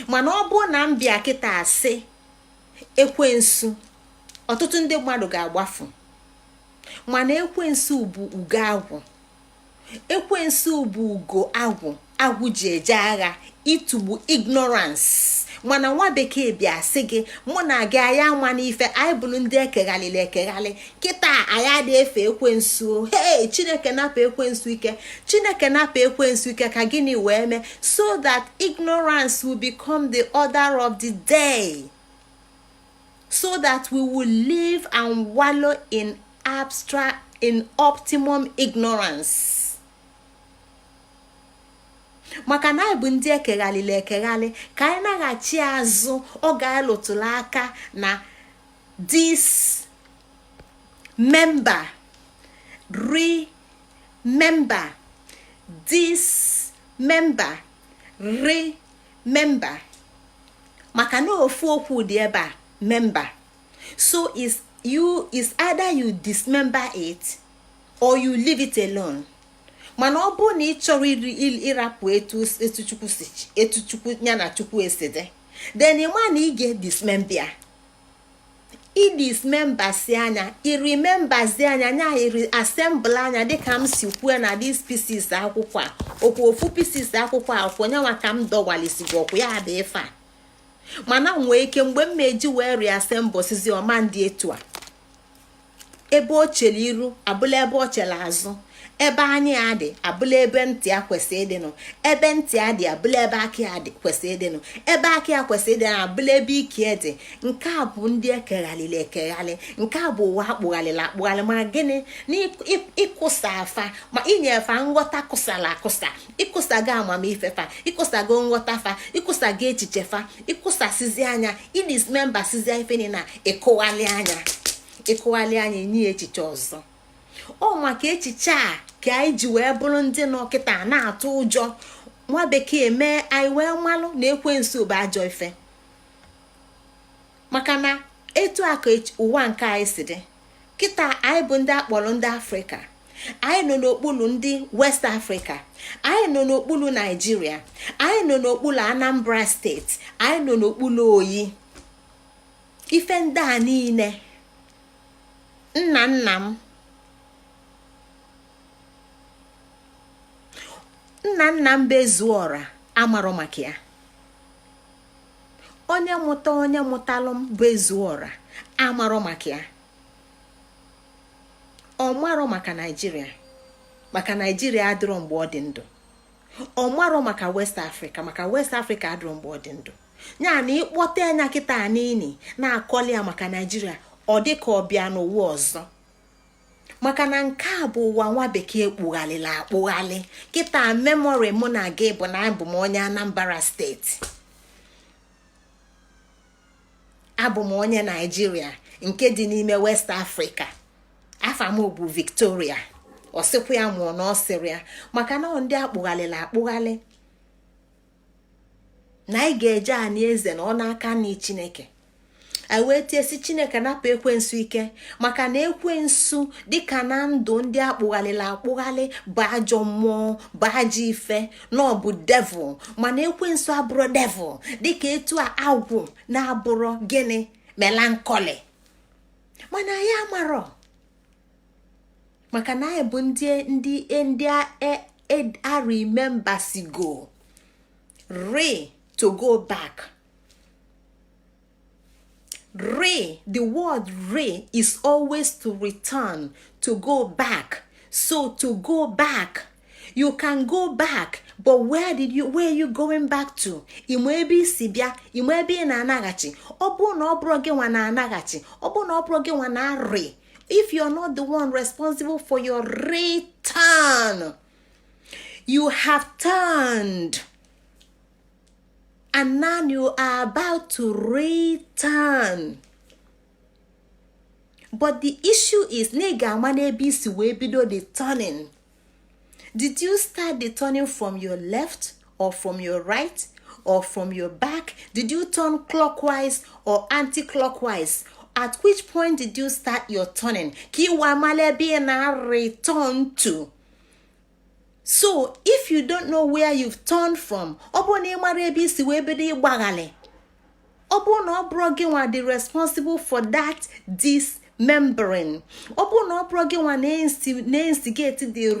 Speaker 1: Mana ọ bụ na mbịa kịta asị ekwensu, ọtụtụ ndị mmadụ ga-agbafu. Mana ekwensu bụ ugo agwụ. Ekwensu bụ ugo agwụ ji eje agha itugbu ignorance. Mana nwa bekee bịa sị gị mụ na gị anyị ama n'ife, anyị bụrụ ndị ekeghalị kịta anyị adị efe ekwensu. Chineke napụ ekwensu ike. Chineke napụ ekwensu ike ka gịnị wee mee? So that ignorance will become the order of the day, so that we will live and wallow in optimum ignorance. Maka na anyị bụ ndị ekeghalị ka anyị naghachi azụ. Ọ ga-alụtụla aka na this member, remember, this member, remember. Maka na ofu okwu dị ebe a, member. So is either you dismember it or you leave it alone. Mana ọ bụ na ị chọrọ ịrapụ etu chukwu ya na chukwu esede, then ịma na ị ga-dismember. I dismembersi anya, I remembersi anya, nya assemble anya dịka m si kwue na these pieces akwụkwọ a. Okwu ofu pieces akwụkwọ a ọkwụ nyanwa ka m dọwalisigo ọkwụ ya dị ife a. Mana nwee ike mgbe m meji wee reassemble sizi ọma ndị etu a. Ebe o chere iru abụla ebe o chere azụ. Ebe anyị adị abụla ebe ntị a kwesị ịdịnụ. Ebe ntị adị abụla ebe aka adị kwesị ịdịnụ. Ebe aka kwesị ịdịnụ abụla ebe ike dị. Nke a bụ ndị ekeghalịla ekeghalị. Nke a bụ ụwa akpụghalịla akpụghalị. Ma gịnị na ịkụsa afa ma inyefa nghọta kụsala akụsa. Ịkụsago amamife fa, ịkụsago nghọta fa, ịkụsago echiche fa, ịkụsasizi anya, idismembasizi ife ni na ịkụghalị anya. Ịkụghalị anya enye echiche ọzọ. Ọ maka echiche a ka anyị ji wee bụrụ ndị nọkịta na-atụ ụjọ. Nwa bekee mee anyị wee malụ na ekwensu bụ ajọ ife. Maka na etu aka ụwa nke anyị si dị kịta, anyị bụ ndị akpọrọ ndị Afrịka. Anyị nọ n'okpuru ndị West Africa. Anyị nọ n'okpuru Nigeria. Anyị nọ n'okpuru Anambra steeti. Anyị nọ n'okpuru Oyi. Ife ndị a niile nna m Bezuora amarọ maka ya. Onye mụtalụ m Bezuora amarọ maka ya. Ọ marọ maka Nigeria. Maka Nigeria adịrọ mgbe ọ dị ndụ. Ọ marọ maka West Africa. Maka West Africa adịrọ mgbe ọ dị ndụ. Ya na ịkpọta anya kịta n'ini na-akọli ya maka Nigeria, ọ dị ka ọ bịa n'ụwa ọzọ. Maka na nke a bụ ụwa nwa bekee kpụghalịla akpụghalị. Kịta memory mụ na gị bụ na abụ m onye Anambra steeti. Abụ m onye Nigeria nke dị n'ime West Africa. Afa m bụ Victoria. Ọ sịkwa ya mụọ na ọ sịrị ya. Maka na ndị akpụghalịla akpụghalị. Na anyị ga-eje anyị eze na ọ n'aka n'i Chineke. anyị wee tiesi Chineke napụ ekwensu ike, maka na ekwensu dịka na ndụ ndị akpụghalịla akpụghalị bụ ajọ mmụọ, bụ ajọ ife, na ọ bụ devil. Mana ekwensu abụrụ devil, dịka etu a agwụ na-abụrụ gịnị melancholy. Mana anyị amarọ, maka na anyị bụ ndị a remembersigo to go back. The word re is always to return, to go back. So to go back, you can go back, but where are you going back to? Imwebi sibia, imwebi na anagachi. Obu na obro ge wana anagachi. Obu na obro ge wana re. If you're not the one responsible for your return, you have turned. And now you are about to return. But the issue is, nega manebisi webido the turning. Did you start the turning from your left or from your right or from your back? Did you turn clockwise or anti-clockwise? At which point did you start your turning? Kiwa malebi na return to. So, if you don't know where you've turned from, the responsible for that dismembering. Instigate the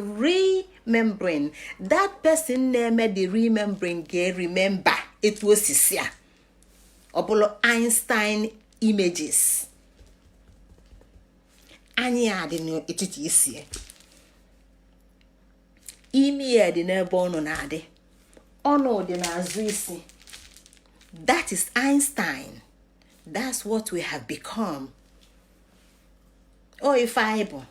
Speaker 1: remembering. That person named the remembering, remember, it was Sisia. Einstein images. Anya didn't it is here. Imi dị n'ebe ọnụ na-adị, ọnụ dị n'azụ isi. That is Einstein. That's what we have become. Ife anyị bụ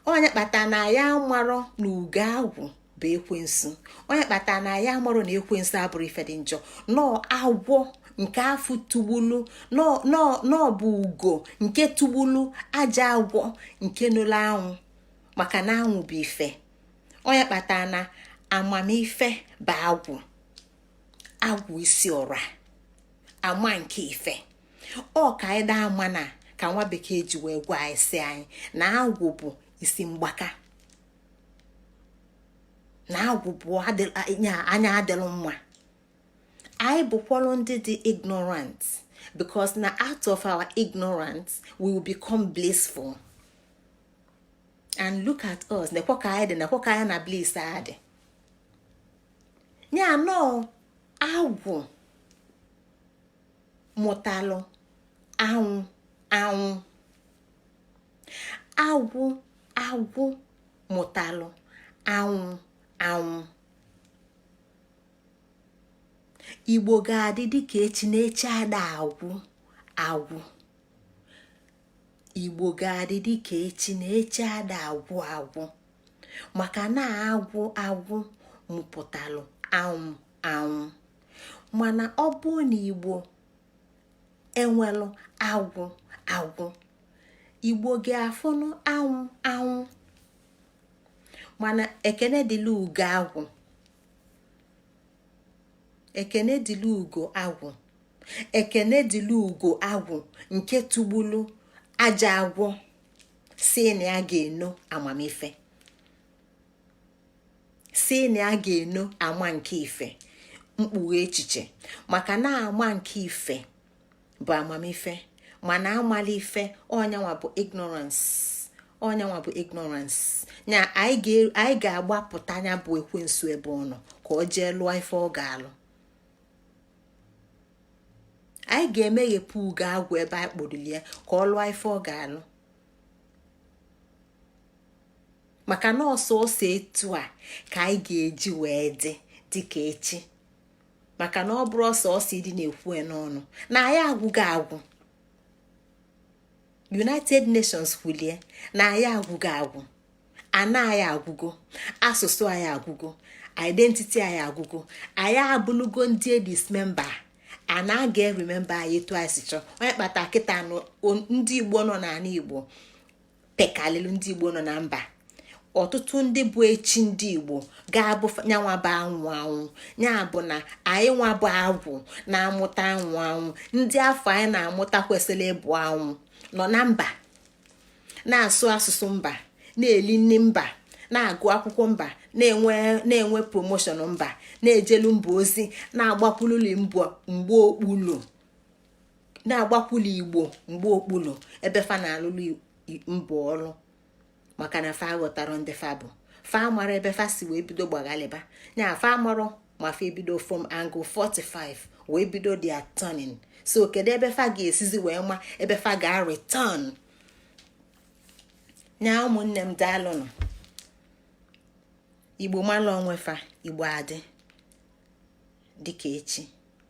Speaker 1: onye kpata na ya marọ na Ugo Agwu bụ ekwensu. Onye kpata na ya marọ na ekwensu abụrụ ife dị njọ. Nọ agwọ nke afụ tugbulu, nọ bụ ugo nke tugbulu, aja agwọ nke nụlụ anwụ, maka na anwụ bụ ife. Onye kpata na amamife bụ agwụ, agwụ isi ọra, ama nke ife. Ka anyị daa ama na ka nwa bekee ji wee gwa anyị sị anyị na agwụ bụ isi mgbaka, na agwụ bụ anya adịlụ mma. anyị bụkwalụ ndị dị ignorant, because na out of our ignorance we will become blissful. And look at us, nekwa ka anyị dị, nekwa ka anyị na bliss adị. nya nọ agwụ mụtalụ anwụ anwụ, agwụ mụtalụ anwụ anwụ. Igbo ga-adị dịka echi na echi ada agwụ agwụ. Igbo ga-adị dịka echi na echi ada agwụ agwụ, maka na agwụ mụpụtalụ anwụ anwụ. Mana ọ bụ na Igbo enwelụ agwụ, Igbo ga-afụnụ anwụ anwụ. Mana ekene dịla Ugo Agwu, ekene dịla Ugo Agwu, ekene dịla Ugo Agwu nke tugbulu AGWO si na ya ga-eno amamife, si na ya ga-eno ama nke ife, mkpughe echiche. Maka na ama nke ife bụ amamife, mana amala ife onyanwa bụ ignorance, onyanwa bụ ignorance. Nya anyị ga-agbapụta anya bụ ekwensu ebe ọ nọ ka ọ jee lụọ ife ọ ga-alụ. Anyị ga-emeghepụ Ugo Agwu ebe anyị kpọrụli ya ka ọ lụọ ife ọ ga-alụ. Maka na ọsọ etu a ka anyị ga-eji wee dị dịka echi. Maka na ọ bụrụ ọsọ ịdị na-ekwu n'ọnụ na anyị agwụgo agwụ. United Nations kwulie na anyị agwụgo agwụ, ana anyị agwụgo, asụsụ anyị agwụgo, identity anyị agwụgo, anyị abụlugo ndị dismember. And I get remember anyị twice chọ onye kpata kịta ndị Igbo nọ n'ala Igbo pekalịlụ ndị Igbo nọ na mba. Ọtụtụ ndị bụ echi ndị Igbo ga-abụ nyanwa bụ anwụ anwụ. Nya bụ na anyị nwa bụ agwụ na-amụta anwụ anwụ. Ndị afọ anyị na-amụta kwesịrị ịbụ anwụ nọ na mba, na-asụ asụsụ mba, na-eli nri mba, na-agụ akwụkwọ mba, na-enwe promotion mba, na-ejelu mba ozi, na-agbakwululi mgbe okpulu, na-agbakwuli Igbo mgbe okpulu ebe fa na-alụlụ mba ọrụ. Maka na fa ghọtara ndị fa bụ fa mara ebe fa si wee bido gbagaliba. Nya fa marọ ma fa ebido from angle 45 wee bido their turning. So kedu ebe fa ga-esizi wee ma ebe fa ga-return. Nya ụmụnne m daalụnụ. Igbo malụ onwe fa, Igbo adị dịka echi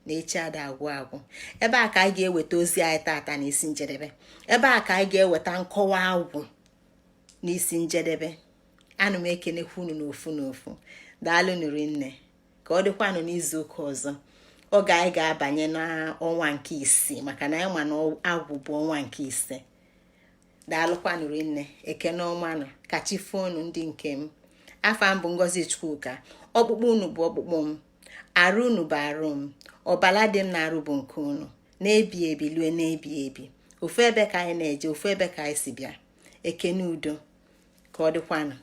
Speaker 1: na echi ada agwụ agwụ. Ebe a ka anyị ga-eweta ozi anyị tata n'isi njedebe. Ebe a ka anyị ga-eweta nkọwa agwụ n'isi njedebe. Anụ m ekenekwa unu n'ofu n'ofu. Daalụnụ rinne. Ka ọ dịkwanụ n'izu ụka ọzọ. Oge anyị ga-abanye n'ọnwa nke 6 maka na anyị ma na agwụ bụ ọnwa nke 5. Daalụkwanụ rinne. Ekene ọmanụ kachi fonu ndị nke m. Afa m bụ Ngozi Chukwuka. Ọkpụkpụ unu bụ ọkpụkpụ m, arụ unu bụ arụ m, ọbala dị m na-arụ bụ nke unu, na-ebi ebi lue na-ebi ebi. Ofu ebe ka anyị na-eje, ofu ebe ka anyị si bịa. Ekene udo. Ka ọ dịkwanụ.